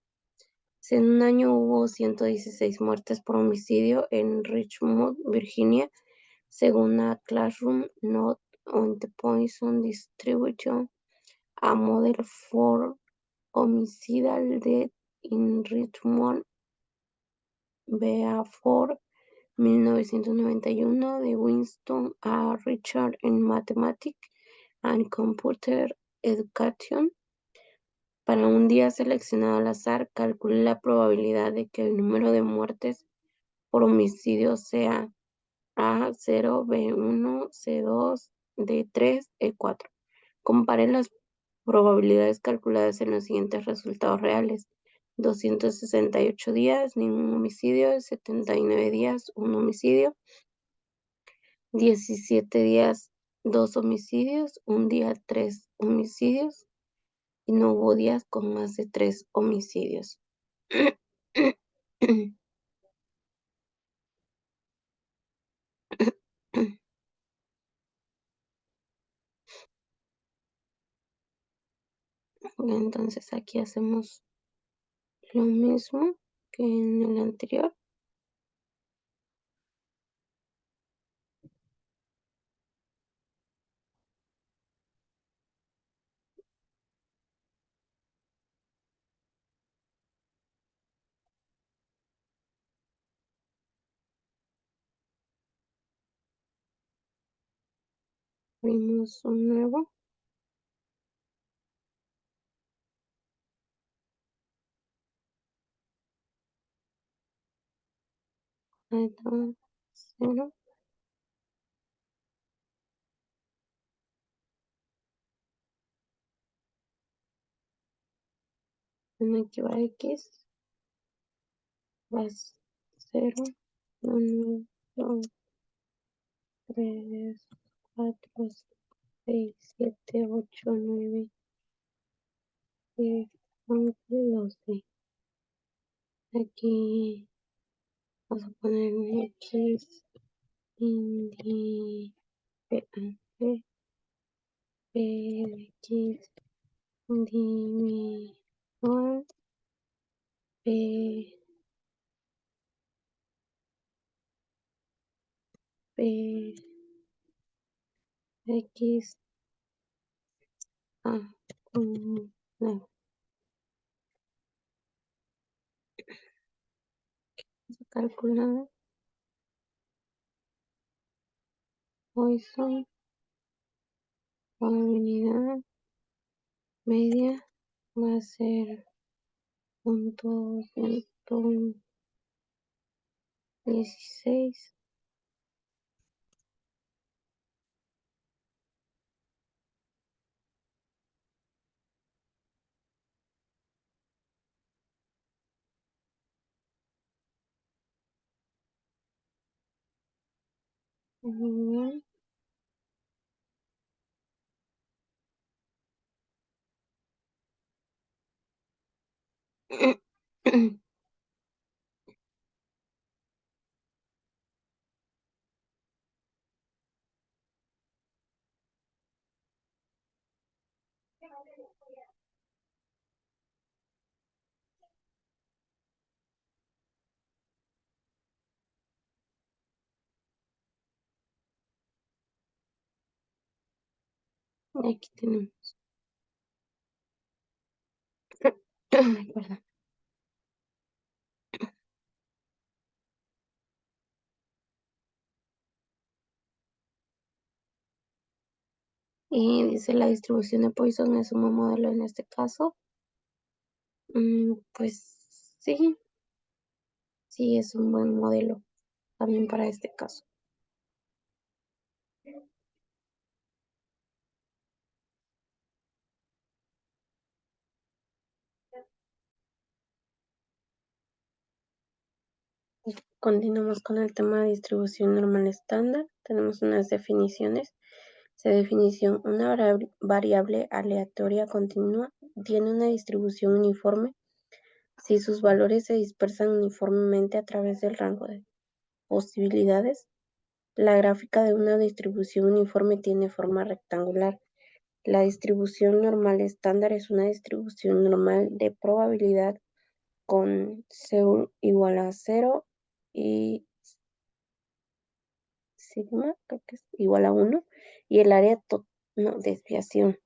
En un año hubo 116 muertes por homicidio en Richmond, Virginia, según a Classroom Note on the Poison Distribution, a Model for Homicidal Death in Richmond, Beaufort, 1991, de Winston A. Richard en Mathematics and Computer Education. Para un día seleccionado al azar, calcule la probabilidad de que el número de muertes por homicidio sea A0, B1, C2, D3, E4. Compare las probabilidades calculadas en los siguientes resultados reales: 268 días, ningún homicidio; 79 días, un homicidio; 17 días, 2 homicidios; un día, 3 homicidios; y no hubo días con más de 3 homicidios. Entonces aquí hacemos lo mismo que en el anterior. Abrimos un nuevo. Python 0. Aquí va X. Va 0. 1, 2, 3, 4, 6, 7, 8, 9, 10, 11, 12. Aquí vamos a poner X. Indi. P, P, P, X. Individual. P, B, X, A, no, calcular Poisson, probabilidad media va a ser 0.16. Aquí tenemos. Perdón. Y dice la distribución de Poisson es un buen modelo en este caso. Pues sí, sí es un buen modelo también para este caso. Continuamos con el tema de distribución normal estándar. Tenemos unas definiciones. Definición: una variable aleatoria continua tiene una distribución uniforme si sus valores se dispersan uniformemente a través del rango de posibilidades. La gráfica de una distribución uniforme tiene forma rectangular. La distribución normal estándar es una distribución normal de probabilidad con Seul igual a 0 y sigma, creo que es igual a 1, y el área desviación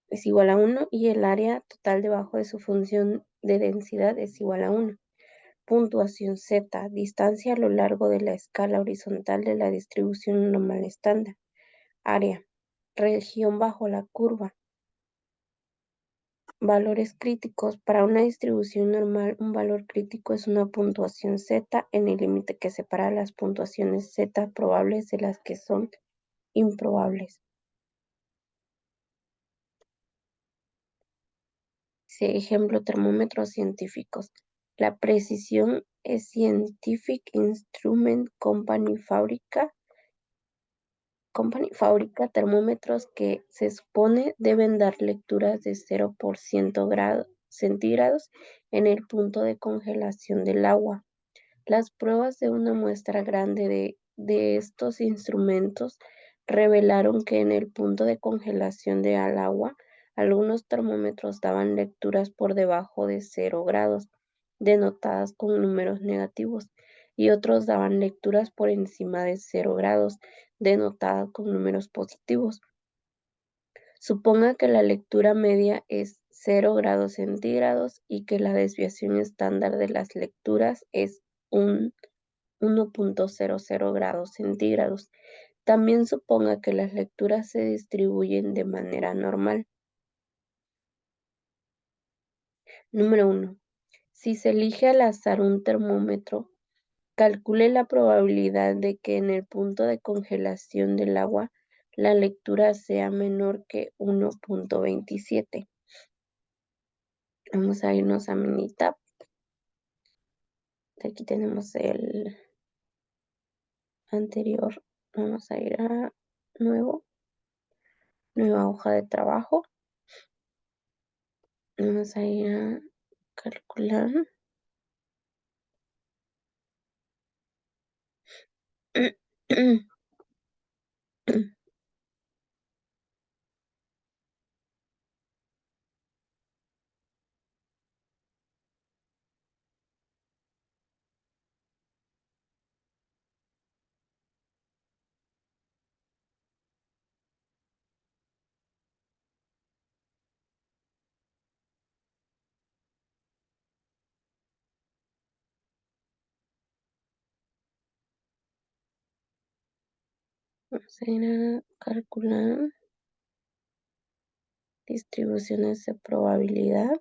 es igual a 1 y el área total debajo de su función de densidad es igual a 1. Puntuación Z, distancia a lo largo de la escala horizontal de la distribución normal estándar. Área, región bajo la curva. Valores críticos. Para una distribución normal, un valor crítico es una puntuación Z en el límite que separa las puntuaciones Z probables de las que son improbables. Ejemplo, termómetros científicos. La Precision Scientific Instrument Company fabrica termómetros que se supone deben dar lecturas de 0% centígrados en el punto de congelación del agua. Las pruebas de una muestra grande de estos instrumentos revelaron que en el punto de congelación del agua, algunos termómetros daban lecturas por debajo de 0 grados, denotadas con números negativos, y otros daban lecturas por encima de 0 grados, denotadas con números positivos. Suponga que la lectura media es 0 grados centígrados y que la desviación estándar de las lecturas es 1.00 grados centígrados. También suponga que las lecturas se distribuyen de manera normal. Número 1. Si se elige al azar un termómetro, calcule la probabilidad de que en el punto de congelación del agua la lectura sea menor que 1.27. Vamos a irnos a Minitab. Aquí tenemos el anterior. Vamos a ir a nueva hoja de trabajo. Vamos a ir a calcular. Vamos a ir a calcular distribuciones de probabilidad.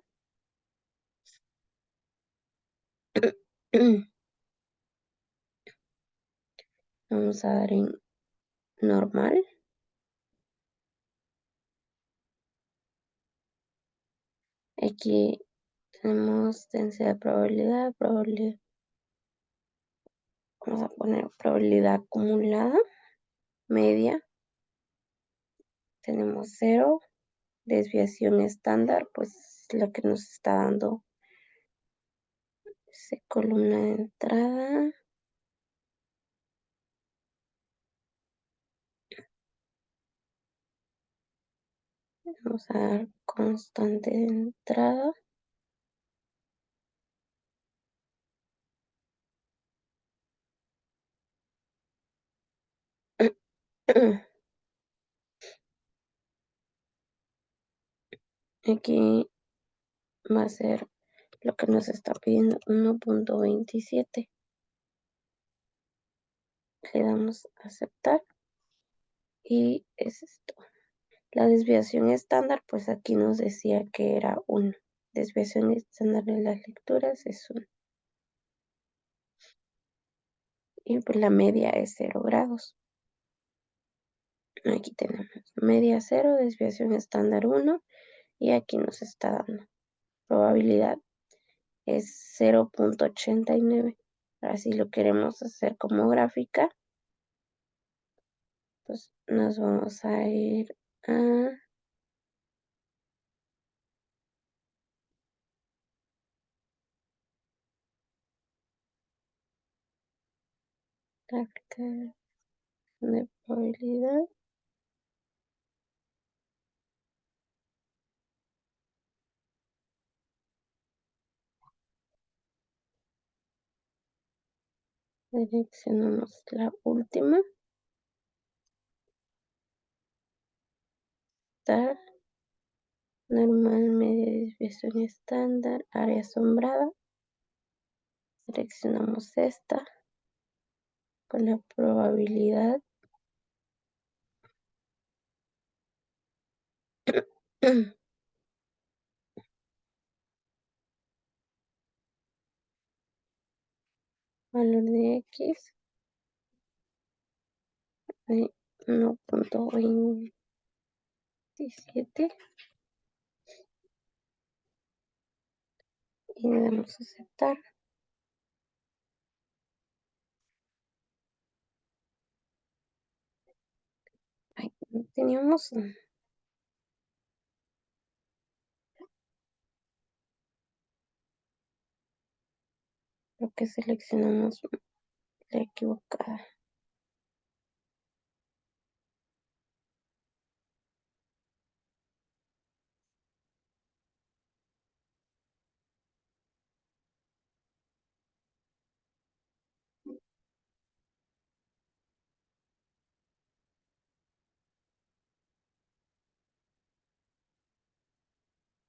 Vamos a dar en normal. Aquí tenemos densidad de probabilidad, vamos a poner probabilidad acumulada, media. Tenemos 0, desviación estándar, pues la que nos está dando es columna de entrada. Vamos a dar constante de entrada. Aquí va a ser lo que nos está pidiendo 1.27. Le damos a aceptar y es esto. La desviación estándar, pues aquí nos decía que era 1. Desviación estándar de las lecturas es 1. Y pues la media es 0 grados. Aquí tenemos media 0, desviación estándar 1 y aquí nos está dando probabilidad es 0.89. Ahora si lo queremos hacer como gráfica, pues nos vamos a ir a gráfica de probabilidad. Seleccionamos la última. Estar normal, media, desviación estándar, área asombrada. Seleccionamos esta con la probabilidad. Valor de X de 1.27 y le damos a aceptar. Ahí teníamos lo que seleccionamos la equivocada.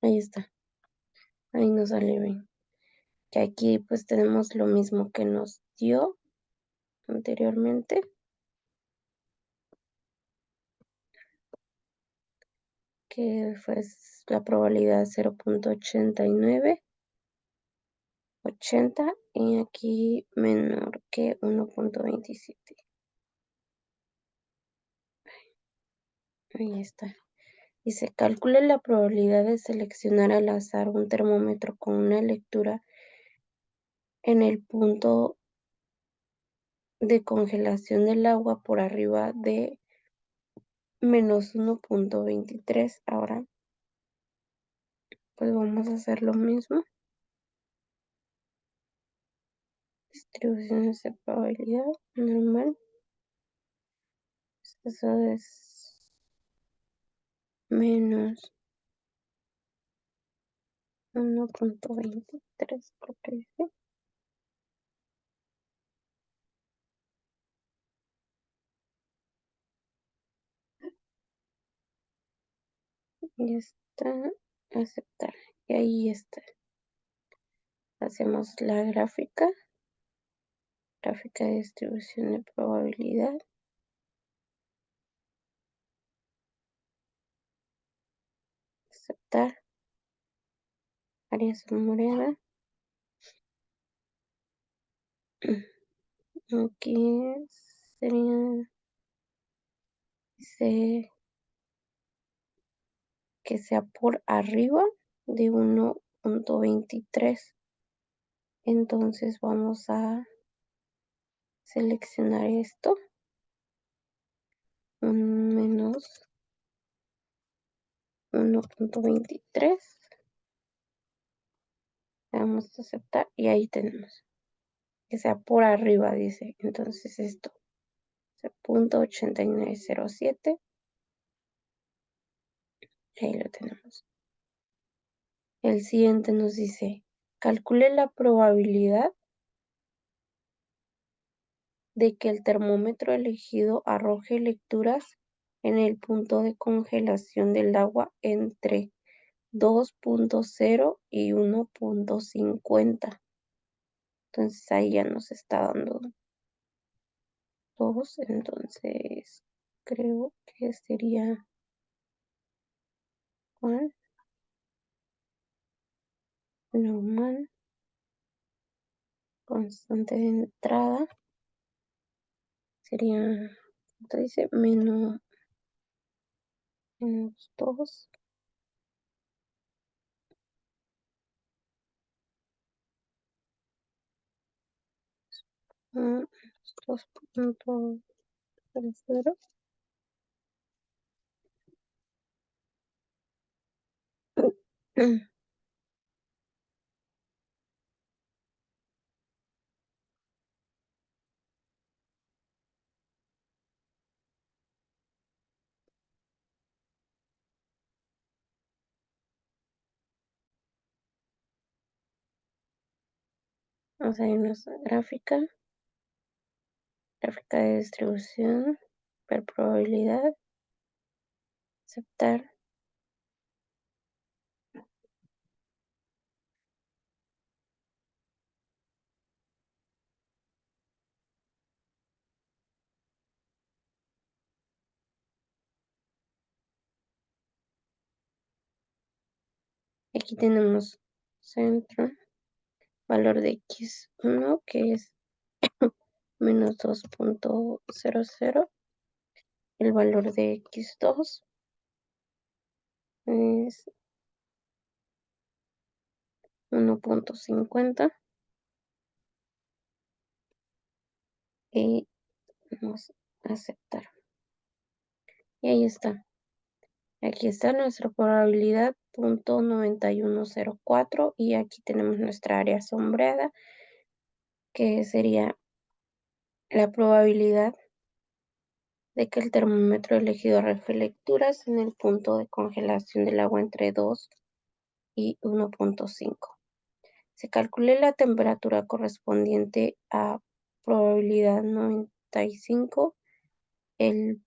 Ahí está, ahí nos sale bien. Que aquí pues tenemos lo mismo que nos dio anteriormente. Que fue la probabilidad 0.89, 80 y aquí menor que 1.27. Ahí está. Y se calcula la probabilidad de seleccionar al azar un termómetro con una lectura en el punto de congelación del agua por arriba de menos 1.23. Ahora pues vamos a hacer lo mismo. Distribuciones de probabilidad normal. Eso es menos 1.23, creo que dice. Y está aceptar. Y ahí está. Hacemos la gráfica de distribución de probabilidad. área sombreada. Aquí sería, dice que sea por arriba de 1.23. Entonces vamos a seleccionar esto, menos 1.23. Vamos a aceptar y ahí tenemos que sea por arriba, dice. Entonces esto es 0.8907. Ahí lo tenemos. El siguiente nos dice, calcule la probabilidad de que el termómetro elegido arroje lecturas en el punto de congelación del agua entre 2.0 y 1.50. Entonces ahí ya nos está dando 2. Entonces creo que sería ¿cuál? Normal, constante de entrada. Sería, ¿cuánto dice? Menos 2. 2.00. Vamos a irnos a gráfica de distribución, ver probabilidad, aceptar. Aquí tenemos centro, valor de X1 que es menos 2.00. El valor de X2 es 1.50 y vamos a aceptar. Y ahí está. Aquí está nuestra probabilidad .9104 y aquí tenemos nuestra área sombreada que sería la probabilidad de que el termómetro elegido arroje lecturas en el punto de congelación del agua entre 2 y 1.5. Se calcule la temperatura correspondiente a probabilidad 95. El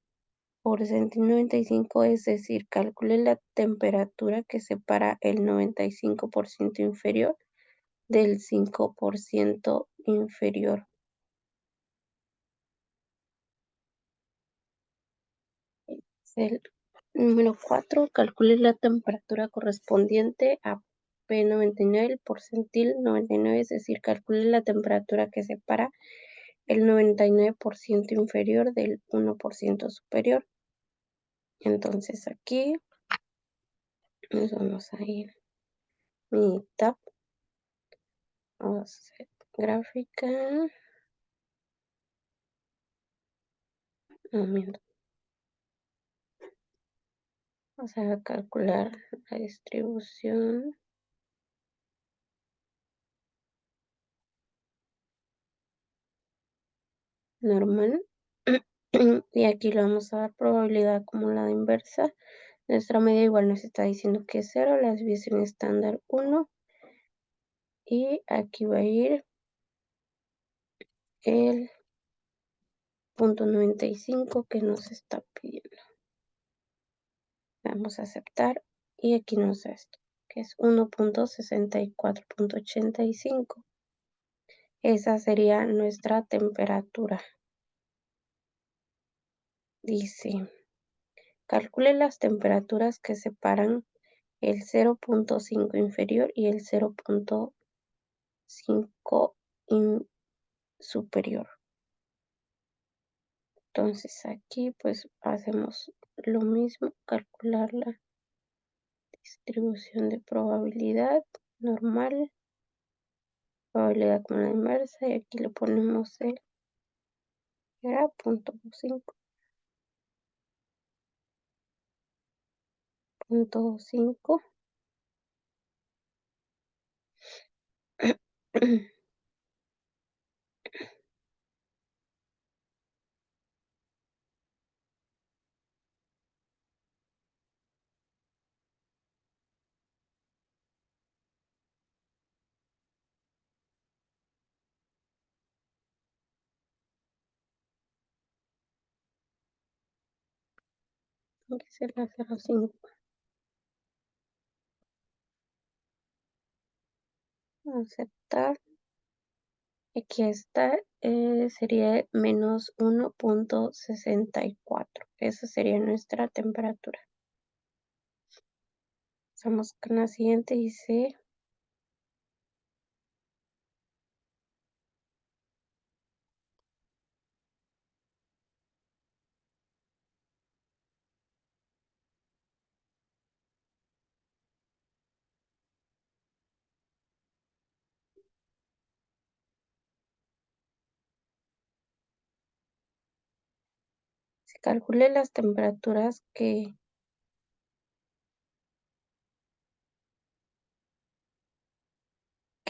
porcentaje 95, es decir, calcule la temperatura que separa el 95% inferior del 5% inferior. El número 4, calcule la temperatura correspondiente a P99, el porcentil 99, es decir, calcule la temperatura que separa el 99% inferior del 1% superior. Entonces aquí nos vamos a ir mi tab, vamos a hacer gráfica, momento. Vamos a calcular la distribución normal y aquí le vamos a dar probabilidad acumulada inversa. Nuestra media igual nos está diciendo que es 0, la desviación estándar 1 y aquí va a ir el .95 que nos está pidiendo. Vamos a aceptar y aquí nos da esto, que es 1.64.85. Esa sería nuestra temperatura. Dice, calcule las temperaturas que separan el 0.5 inferior y el 0.5 superior. Entonces aquí pues hacemos lo mismo, calcular la distribución de probabilidad normal, probabilidad con la inversa, y aquí le ponemos el era 0.5, 0.5. Aquí será 0.5. Aceptar. Aquí está, sería menos 1.64. Esa sería nuestra temperatura. Vamos con la siguiente, dice se calcule las temperaturas que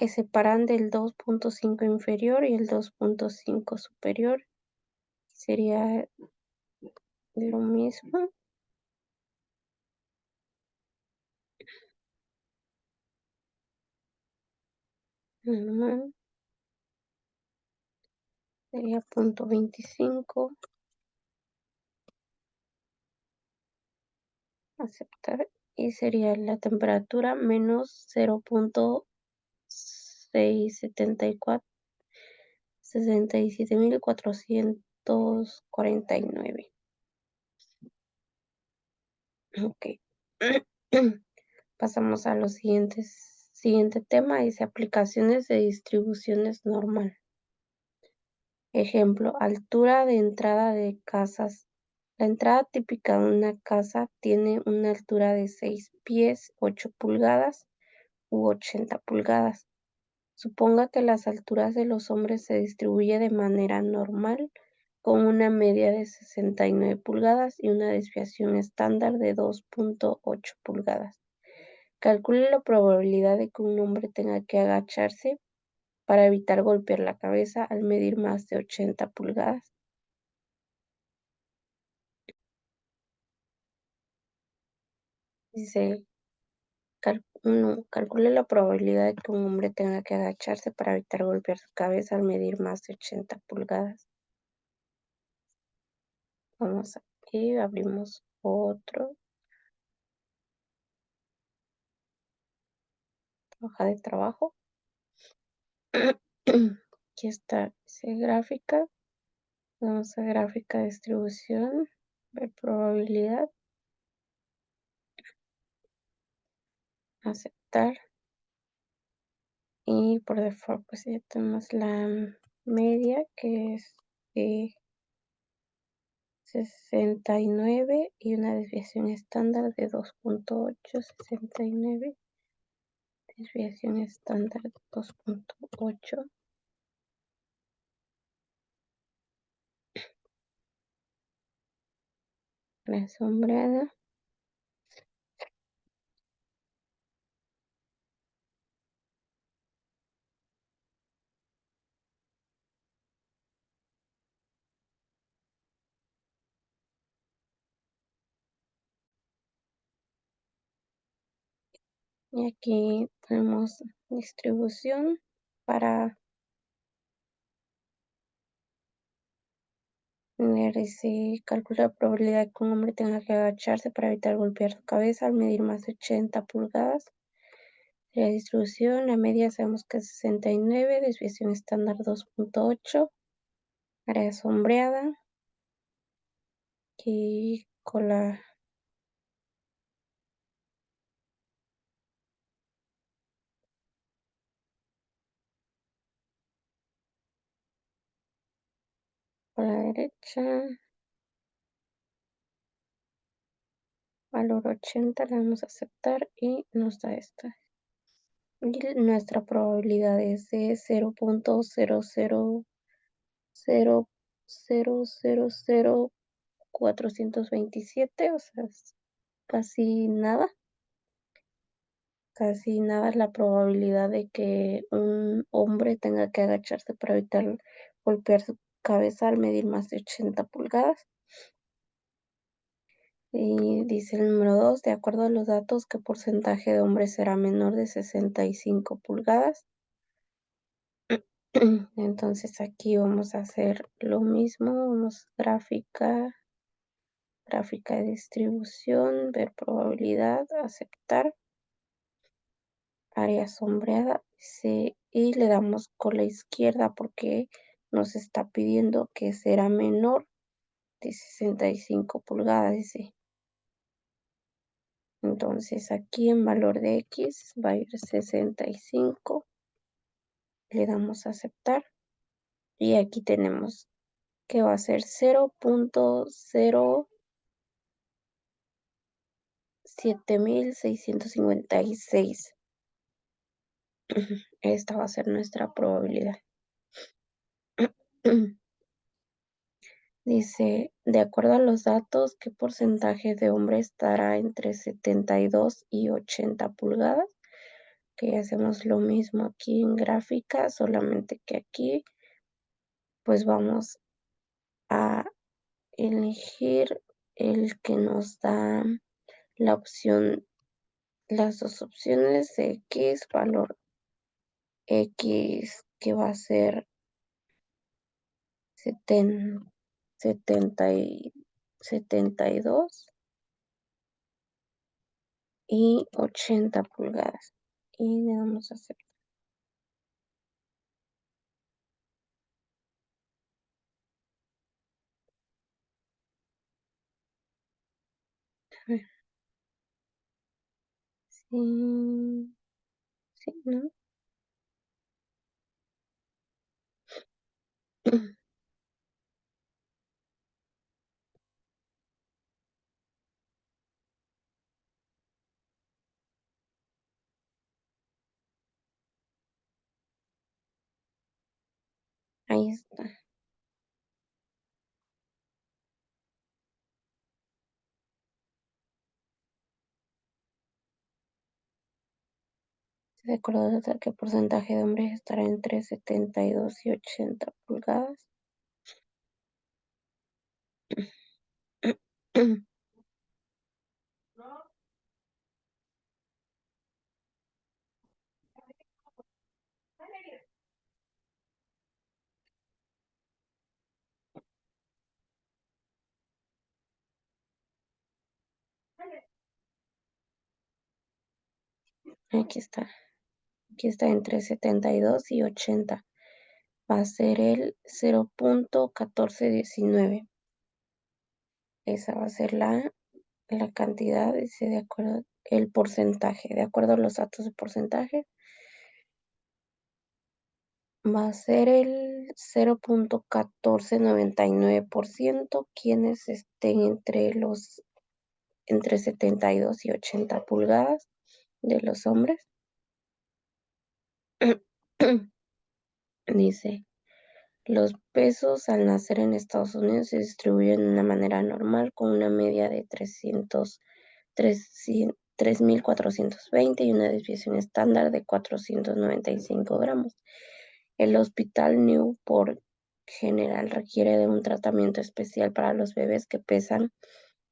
separan del 2.5 inferior y el 2.5 superior. Sería lo mismo. Normal. Sería 0.25. Aceptar. Y sería la temperatura menos 0.674. 67.449. Ok. Pasamos a los siguiente tema, dice aplicaciones de distribuciones normal. Ejemplo, altura de entrada de casas. La entrada típica de una casa tiene una altura de 6 pies, 8 pulgadas u 80 pulgadas. Suponga que las alturas de los hombres se distribuye de manera normal, con una media de 69 pulgadas y una desviación estándar de 2.8 pulgadas. Calcule la probabilidad de que un hombre tenga que agacharse para evitar golpear la cabeza al medir más de 80 pulgadas. Dice, calcule la probabilidad de que un hombre tenga que agacharse para evitar golpear su cabeza al medir más de 80 pulgadas. Vamos aquí, abrimos otro. Hoja de trabajo. Aquí está esa gráfica. Vamos a gráfica de distribución, ver probabilidad, aceptar. Y por default pues ya tenemos la media, que es de 69 y una desviación estándar de 2.8. 69, desviación estándar de 2.8. La sombreada. Y aquí tenemos distribución para si calcula la probabilidad de que un hombre tenga que agacharse para evitar golpear su cabeza al medir más de 80 pulgadas. La distribución, la media sabemos que es 69, desviación estándar 2.8, área sombreada, y con la a la derecha, valor 80, le damos a aceptar y nos da esta. Y nuestra probabilidad es de 0.000000427, o sea, es casi nada. Casi nada es la probabilidad de que un hombre tenga que agacharse para evitar golpear su cabeza al medir más de 80 pulgadas. Y dice el número 2, de acuerdo a los datos, ¿qué porcentaje de hombres será menor de 65 pulgadas? Entonces aquí vamos a hacer lo mismo, vamos gráfica de distribución, ver probabilidad, aceptar, área sombreada, y le damos con la izquierda porque nos está pidiendo que será menor de 65 pulgadas, dice. Entonces aquí en valor de X va a ir 65, le damos a aceptar y aquí tenemos que va a ser 0.07656. Esta va a ser nuestra probabilidad. Dice, de acuerdo a los datos, ¿qué porcentaje de hombre estará entre 72 y 80 pulgadas? Que hacemos lo mismo aquí en gráfica, solamente que aquí pues vamos a elegir el que nos da la opción, las dos opciones de X, valor X que va a ser 70 y 72 y 80 pulgadas. Y le damos a aceptar. A ver, sí, sí, ¿no? Ahí está. De acuerdo a qué porcentaje de hombres estará entre 72 y 80 pulgadas. Aquí está. Aquí está entre 72 y 80. Va a ser el 0.1419. Esa va a ser la cantidad, dice, de acuerdo, el porcentaje. De acuerdo a los datos de porcentaje, va a ser el 0.1499% quienes estén entre 72 y 80 pulgadas de los hombres. Dice, los pesos al nacer en Estados Unidos se distribuyen de una manera normal con una media de 3.420 y una desviación estándar de 495 gramos. El Hospital Newport General requiere de un tratamiento especial para los bebés que pesan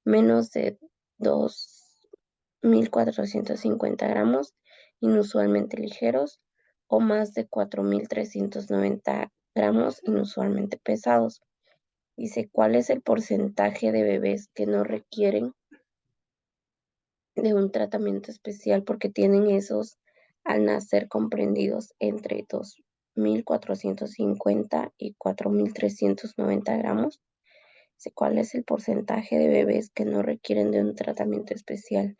menos de 2.450 gramos, inusualmente ligeros, o más de 4.390 gramos, inusualmente pesados. Dice, ¿cuál es el porcentaje de bebés que no requieren de un tratamiento especial porque tienen esos al nacer comprendidos entre 2.450 y 4.390 gramos? Dice, ¿cuál es el porcentaje de bebés que no requieren de un tratamiento especial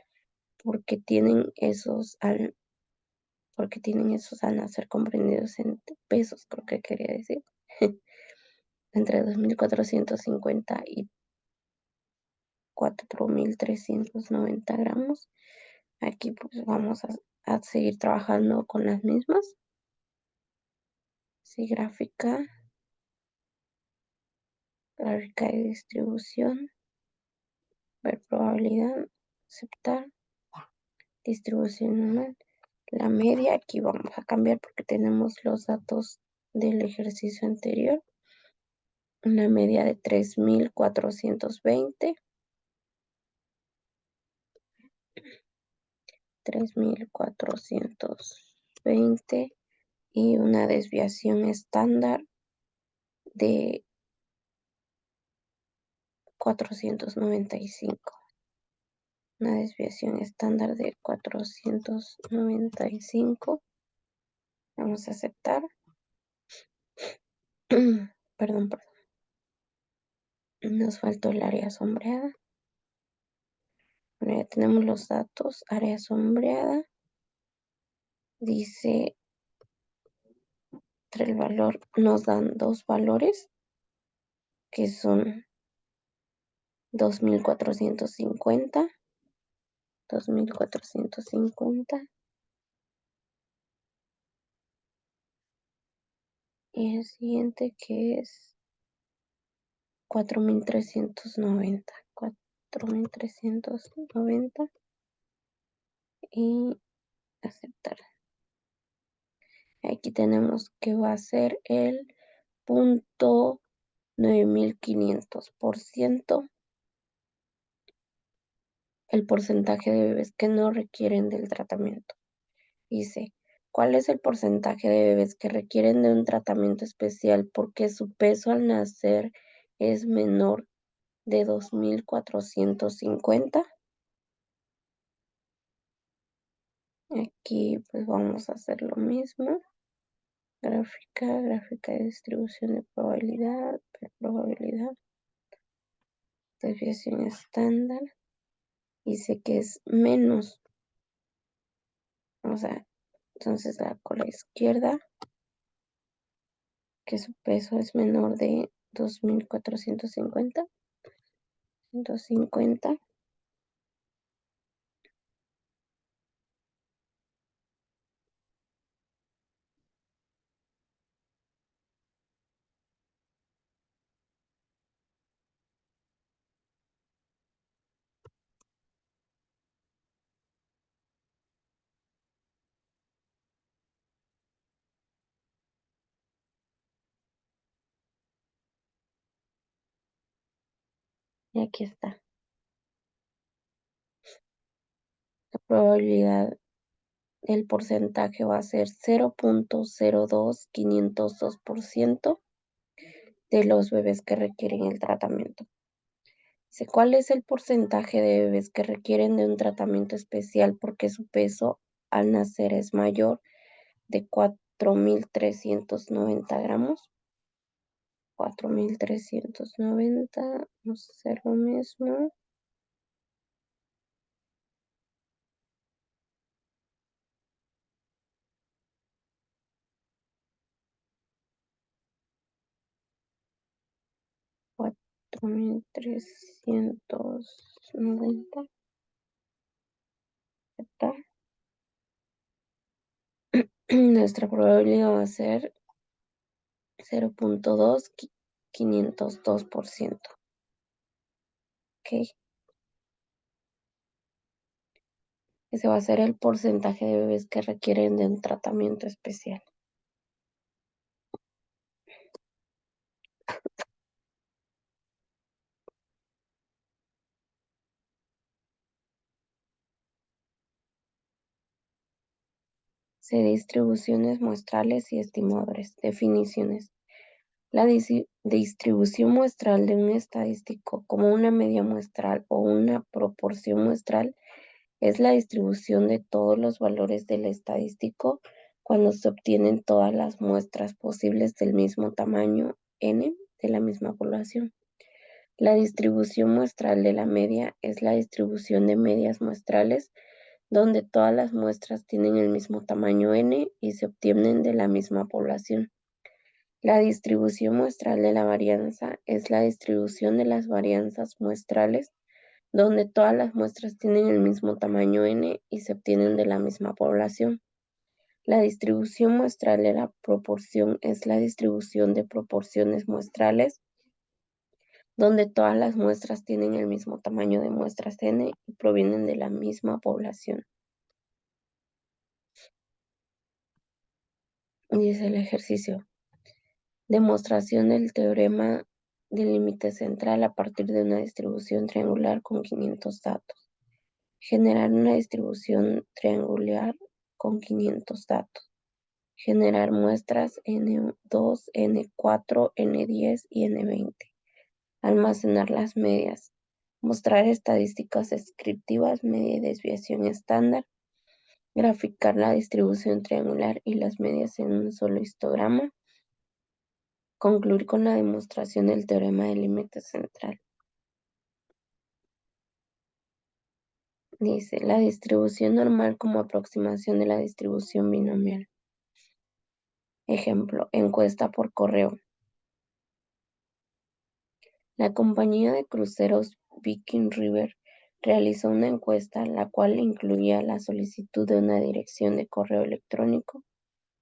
porque tienen esos al nacer comprendidos en pesos, creo que quería decir? entre 2.450 y 4.390 gramos. Aquí pues vamos a seguir trabajando con las mismas. Sí, gráfica de distribución, ver probabilidad, aceptar, distribución normal. La media, aquí vamos a cambiar porque tenemos los datos del ejercicio anterior. Una media de 3.420. 3.420 y una desviación estándar de 495. Una desviación estándar de 495. Vamos a aceptar. Perdón. Nos faltó el área sombreada. Bueno, ya tenemos los datos. Área sombreada. Dice, el valor, nos dan dos valores que son 2.450 y el siguiente que es 4.390 y aceptar. Aquí tenemos que va a ser el 0.9500%, el porcentaje de bebés que no requieren del tratamiento. Dice, ¿cuál es el porcentaje de bebés que requieren de un tratamiento especial porque su peso al nacer es menor de 2.450? Aquí pues vamos a hacer lo mismo. Gráfica de distribución de probabilidad, desviación estándar. Dice que es menos. O sea, entonces la cola izquierda, que su peso es menor de 2.450. 150. Y aquí está. La probabilidad, el porcentaje va a ser 0.02502% de los bebés que requieren el tratamiento. Dice, ¿cuál es el porcentaje de bebés que requieren de un tratamiento especial porque su peso al nacer es mayor de 4.390 gramos? 4.390, vamos a hacer lo mismo. 4.390. Nuestra probabilidad va a ser 0.2502%. Ok. Ese va a ser el porcentaje de bebés que requieren de un tratamiento especial. C. Distribuciones muestrales y estimadores. Definiciones. La distribución muestral de un estadístico como una media muestral o una proporción muestral es la distribución de todos los valores del estadístico cuando se obtienen todas las muestras posibles del mismo tamaño n de la misma población. La distribución muestral de la media es la distribución de medias muestrales donde todas las muestras tienen el mismo tamaño n y se obtienen de la misma población. La distribución muestral de la varianza es la distribución de las varianzas muestrales donde todas las muestras tienen el mismo tamaño n y se obtienen de la misma población. La distribución muestral de la proporción es la distribución de proporciones muestrales donde todas las muestras tienen el mismo tamaño de muestras n y provienen de la misma población. Dice el ejercicio. Demostración del teorema del límite central a partir de una distribución triangular con 500 datos. Generar una distribución triangular con 500 datos. Generar muestras N2, N4, N10 y N20. Almacenar las medias. Mostrar estadísticas descriptivas, media y desviación estándar. Graficar la distribución triangular y las medias en un solo histograma. Concluir con la demostración del teorema del límite central. Dice, la distribución normal como aproximación de la distribución binomial. Ejemplo, encuesta por correo. La compañía de cruceros Viking River realizó una encuesta la cual incluía la solicitud de una dirección de correo electrónico.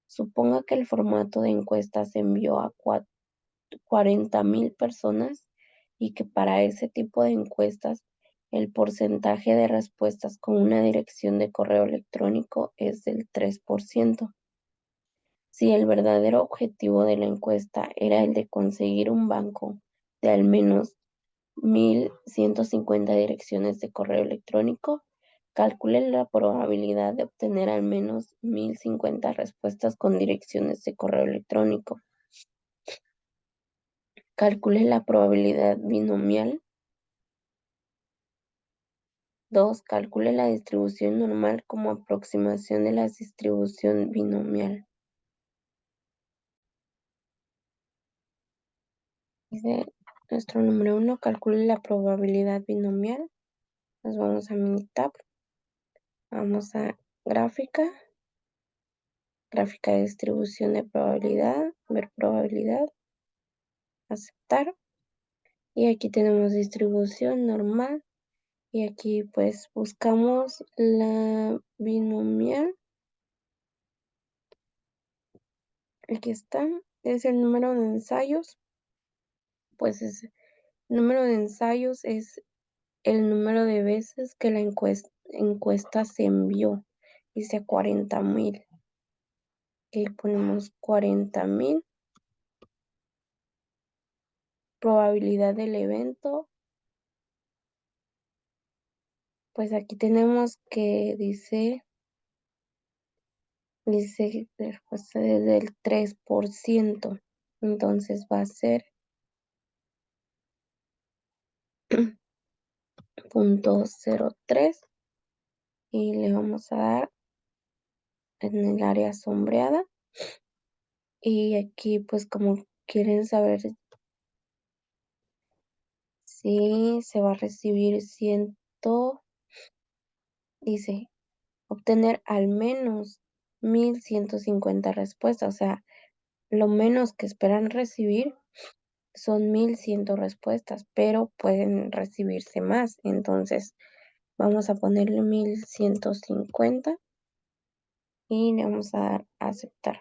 Suponga que el formato de encuesta se envió a 40,000 personas y que para ese tipo de encuestas el porcentaje de respuestas con una dirección de correo electrónico es del 3%. Si el verdadero objetivo de la encuesta era el de conseguir un banco de al menos 1,150 direcciones de correo electrónico, calcule la probabilidad de obtener al menos 1,050 respuestas con direcciones de correo electrónico. Calcule la probabilidad binomial. 2. Calcule la distribución normal como aproximación de la distribución binomial. Dice nuestro número 1, calcule la probabilidad binomial. Nos vamos a Minitab. Vamos a gráfica. Gráfica de distribución de probabilidad. Ver probabilidad. Aceptar. Y aquí tenemos distribución normal. Y aquí pues buscamos la binomial. Aquí está. Es el número de ensayos. Pues el número de ensayos es el número de veces que la encuesta se envió. Dice 40,000. Aquí ponemos 40,000. Probabilidad del evento. Pues aquí tenemos que dice respuesta desde el 3%. Entonces va a ser 0.03 y le vamos a dar en el área sombreada. Y aquí pues como quieren saber si se va a recibir dice obtener al menos 1,150 respuestas, o sea, lo menos que esperan recibir son 1,100 respuestas, pero pueden recibirse más. Entonces, vamos a ponerle 1,150 y le vamos a dar a aceptar.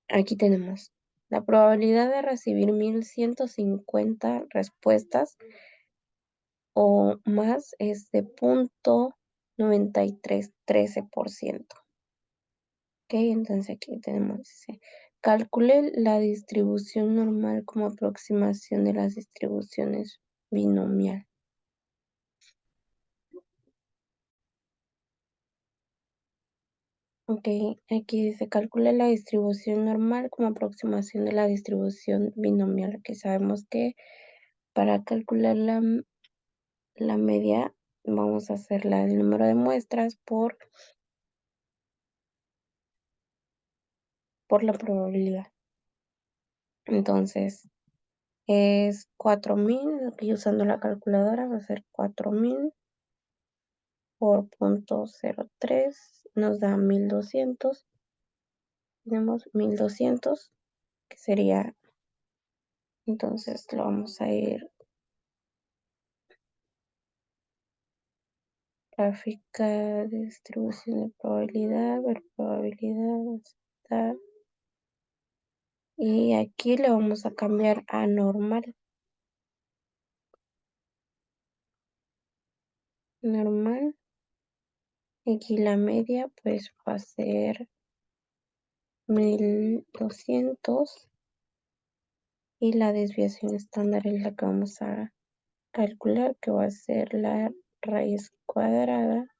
Aquí tenemos la probabilidad de recibir 1,150 respuestas o más es de 0.9313%. Ok, entonces aquí tenemos, dice, calcule la distribución normal como aproximación de las distribuciones binomial. Ok, aquí dice, calcule la distribución normal como aproximación de la distribución binomial. Aquí sabemos que para calcular la media vamos a hacer el número de muestras por la probabilidad. Entonces, es 4,000, aquí usando la calculadora va a ser 4,000 por 0.03, nos da 1,200. Tenemos 1,200 que sería, entonces lo vamos a ir, gráfica de distribución de probabilidad, ver probabilidad, aceptar, y aquí le vamos a cambiar a normal. Normal. Aquí la media pues va a ser 1200 y la desviación estándar es la que vamos a calcular, que va a ser la raíz cuadrada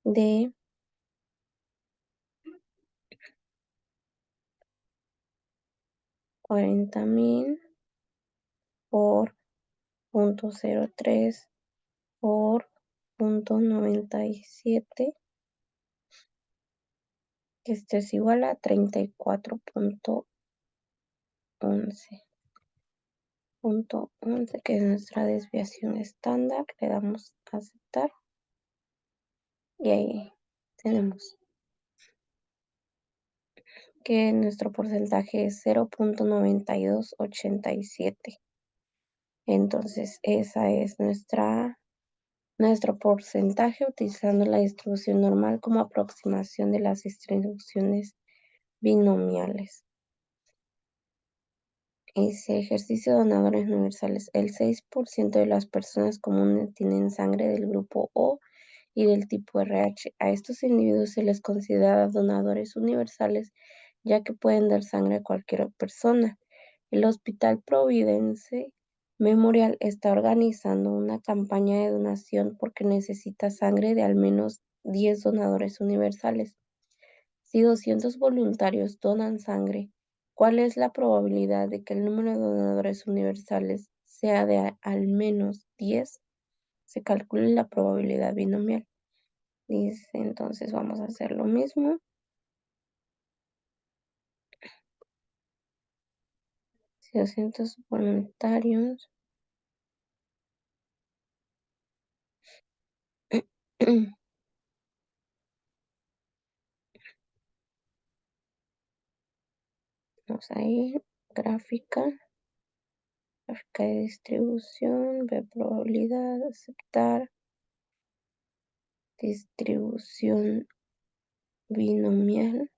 de 40.000 por 0.03 por 0.97, que esto es igual a 34.11, que es nuestra desviación estándar. Le damos a aceptar y ahí tenemos que nuestro porcentaje es 0.9287. Entonces, esa es nuestro porcentaje utilizando la distribución normal como aproximación de las distribuciones binomiales. Ese ejercicio de donadores universales. El 6% de las personas comunes tienen sangre del grupo O y del tipo RH. A estos individuos se les considera donadores universales, ya que pueden dar sangre a cualquier persona. El Hospital Providence Memorial está organizando una campaña de donación porque necesita sangre de al menos 10 donadores universales. Si 200 voluntarios donan sangre, ¿cuál es la probabilidad de que el número de donadores universales sea de al menos 10? Se calcula la probabilidad binomial. Dice, entonces vamos a hacer lo mismo. Si 200 voluntarios vamos a ir, gráfica de distribución, ver probabilidad, aceptar, distribución binomial,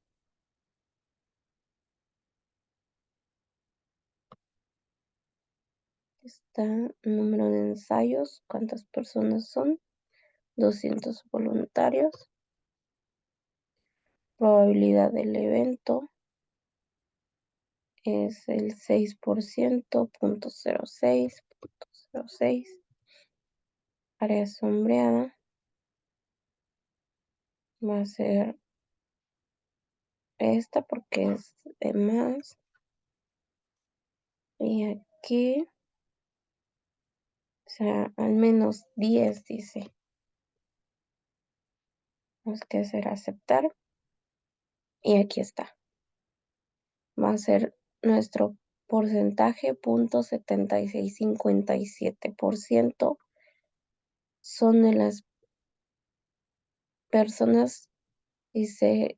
está número de ensayos, cuántas personas son, 200 voluntarios, probabilidad del evento es el 6%, 0.06, área sombreada va a ser esta porque es de más, y aquí, o sea, al menos 10 dice, tenemos que hacer aceptar, y aquí está, va a ser nuestro porcentaje, 0.7657% son de las personas, dice,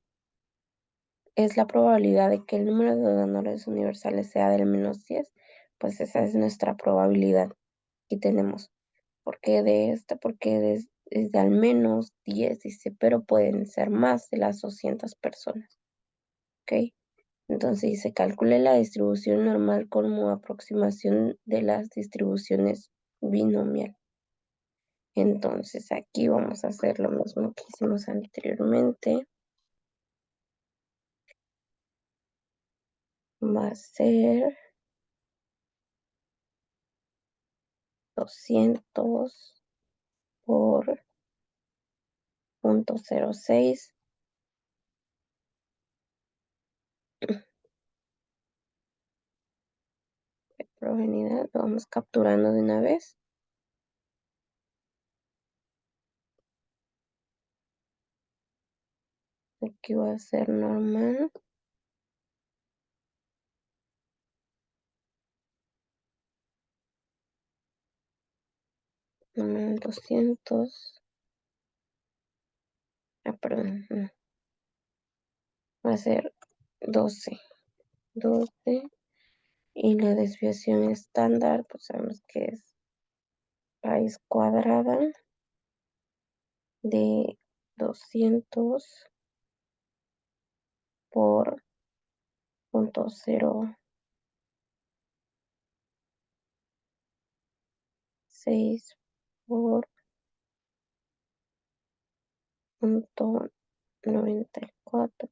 es la probabilidad de que el número de donadores universales sea del menos 10, pues esa es nuestra probabilidad. Aquí tenemos, ¿por qué de esta? Porque es de al menos 10, dice, pero pueden ser más de las 200 personas, ¿ok? Entonces dice, calcule la distribución normal como aproximación de las distribuciones binomial. Entonces aquí vamos a hacer lo mismo que hicimos anteriormente. Va a ser 200 por 0.06. Probabilidad, lo vamos capturando de una vez. Aquí va a ser normal. Normal 200. Perdón. No. Va a ser 12. 12 y la desviación estándar, pues sabemos que es raíz cuadrada de 200 por 0.06 por 0.94,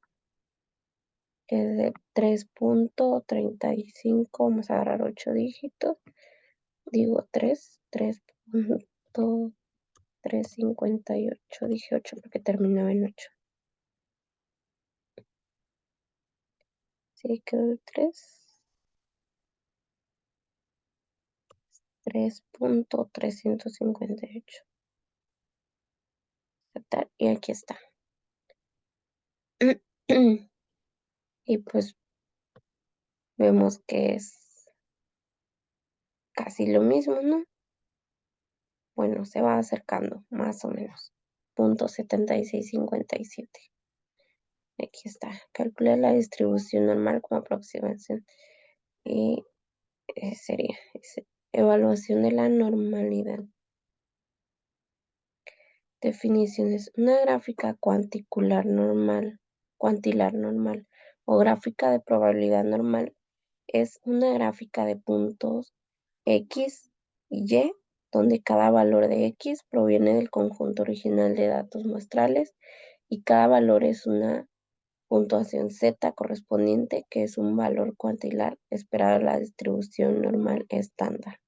que es de 3.35. Vamos a agarrar 8 dígitos. Digo 3.358. Dije 8 porque terminaba en 8. Sí, quedó el 3.358. Y aquí está. Y pues vemos que es casi lo mismo, ¿no? Bueno, se va acercando, más o menos. 0.7657. Aquí está. Calcular la distribución normal como aproximación. Y sería evaluación de la normalidad. Definiciones. Una gráfica cuantilar normal o gráfica de probabilidad normal es una gráfica de puntos X y Y, donde cada valor de X proviene del conjunto original de datos muestrales y cada valor es una puntuación Z correspondiente, que es un valor cuantilar esperado de la distribución normal estándar.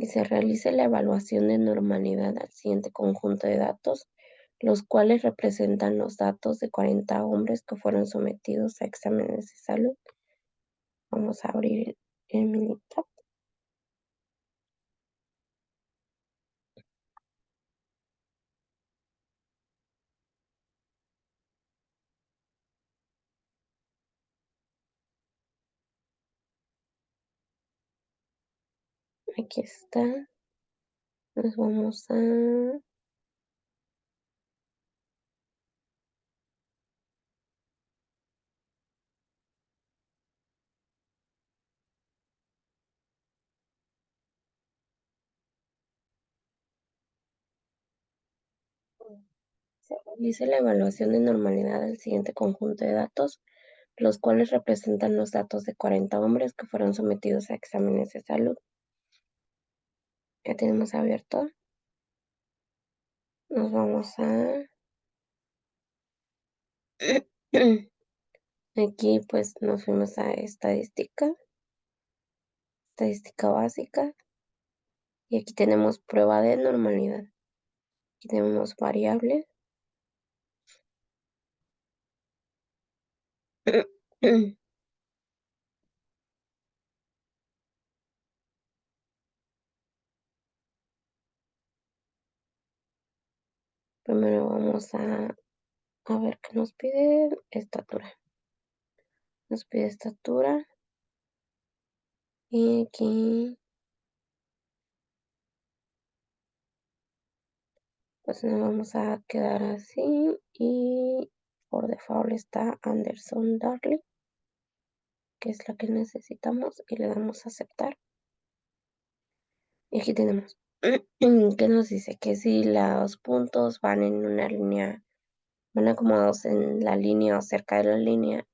Y se realiza la evaluación de normalidad al siguiente conjunto de datos, los cuales representan los datos de 40 hombres que fueron sometidos a exámenes de salud. Vamos a abrir el Minitab. Aquí está. Nos vamos a... Se realiza la evaluación de normalidad del siguiente conjunto de datos, los cuales representan los datos de 40 hombres que fueron sometidos a exámenes de salud. Ya tenemos abierto. Nos vamos a... Aquí pues nos fuimos a estadística básica, y aquí tenemos prueba de normalidad. Aquí tenemos variables. Primero vamos a ver qué nos pide. Estatura. Nos pide estatura. Y aquí pues nos vamos a quedar así. Y por default está Anderson Darling, que es la que necesitamos. Y le damos a aceptar. Y aquí tenemos que nos dice que si los puntos van en una línea, van acomodados en la línea o cerca de la línea,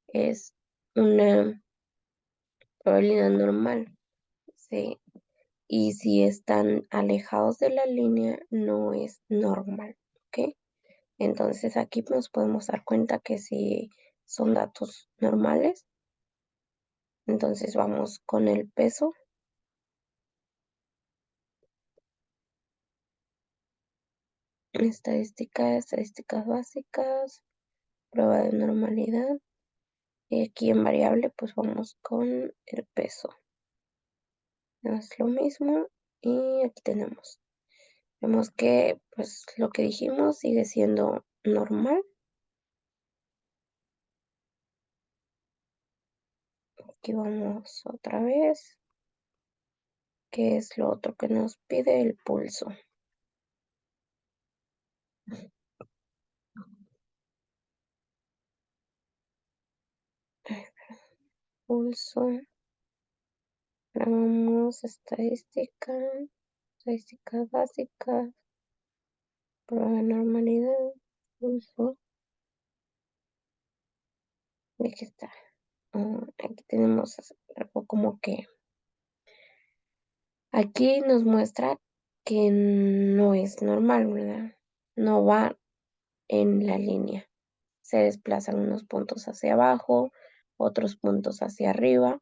es una probabilidad normal, ¿sí? Y si están alejados de la línea, no es normal, ¿ok? Entonces aquí nos podemos dar cuenta que si son datos normales, entonces vamos con el peso. Estadísticas básicas, prueba de normalidad. Y aquí en variable, pues vamos con el peso. Es lo mismo. Y aquí tenemos. Vemos que pues lo que dijimos sigue siendo normal. Aquí vamos otra vez. ¿Qué es lo otro que nos pide? El pulso. Pulso. Ahora vamos estadística básica, prueba de normalidad, pulso. ¿De qué está? Aquí tenemos algo como que aquí nos muestra que no es normal, ¿verdad? No va en la línea. Se desplazan unos puntos hacia abajo, otros puntos hacia arriba.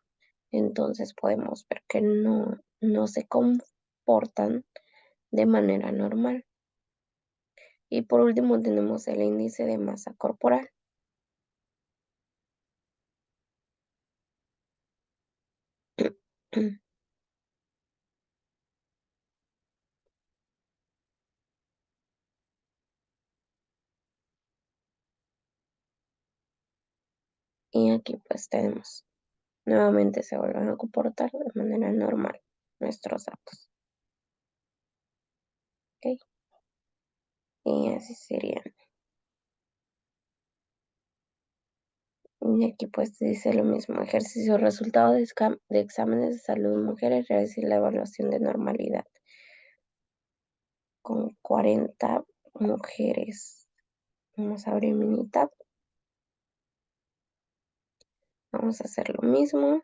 Entonces podemos ver que no se comportan de manera normal. Y por último tenemos el índice de masa corporal. Y aquí pues tenemos, nuevamente se vuelven a comportar de manera normal nuestros datos. ¿Ok? Y así serían. Y aquí pues dice lo mismo, ejercicio resultado de exámenes de salud en mujeres, realizar la evaluación de normalidad con 40 mujeres. Vamos a abrir Minitab. Vamos a hacer lo mismo.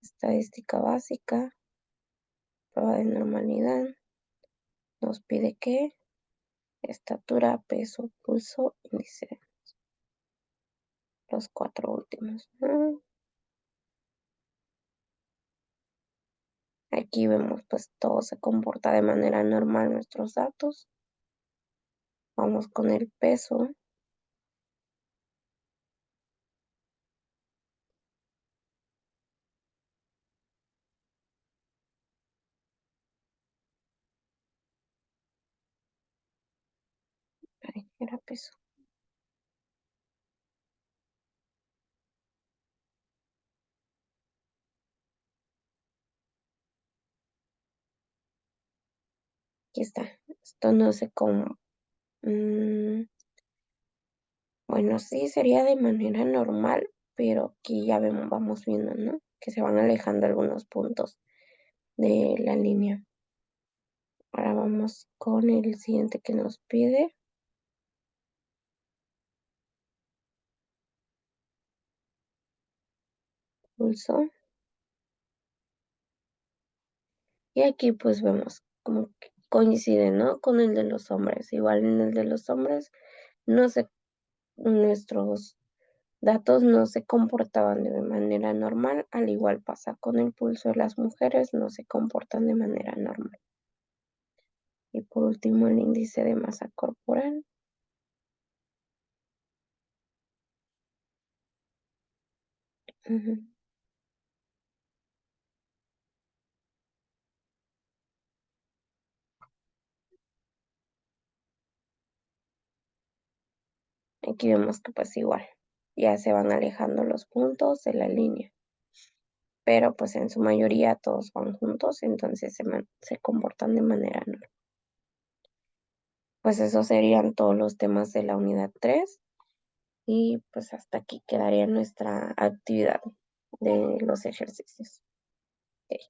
Estadística básica, prueba de normalidad. Nos pide que estatura, peso, pulso, índice. Los 4 últimos. Aquí vemos pues todo se comporta de manera normal nuestros datos. Vamos con el peso. Ay, era peso. Aquí está. Esto no sé cómo. Bueno, sí sería de manera normal, pero aquí ya vemos, vamos viendo, ¿no? Que se van alejando algunos puntos de la línea. Ahora vamos con el siguiente que nos pide, pulso. Y aquí pues vemos como que coincide, ¿no? Con el de los hombres. Igual en el de los hombres, no sé, nuestros datos no se comportaban de manera normal, al igual pasa con el pulso de las mujeres, no se comportan de manera normal. Y por último, el índice de masa corporal. Ujú. Aquí vemos que pues igual, ya se van alejando los puntos de la línea, pero pues en su mayoría todos van juntos, entonces se comportan de manera normal. Pues esos serían todos los temas de la unidad 3 y pues hasta aquí quedaría nuestra actividad de los ejercicios. Ok.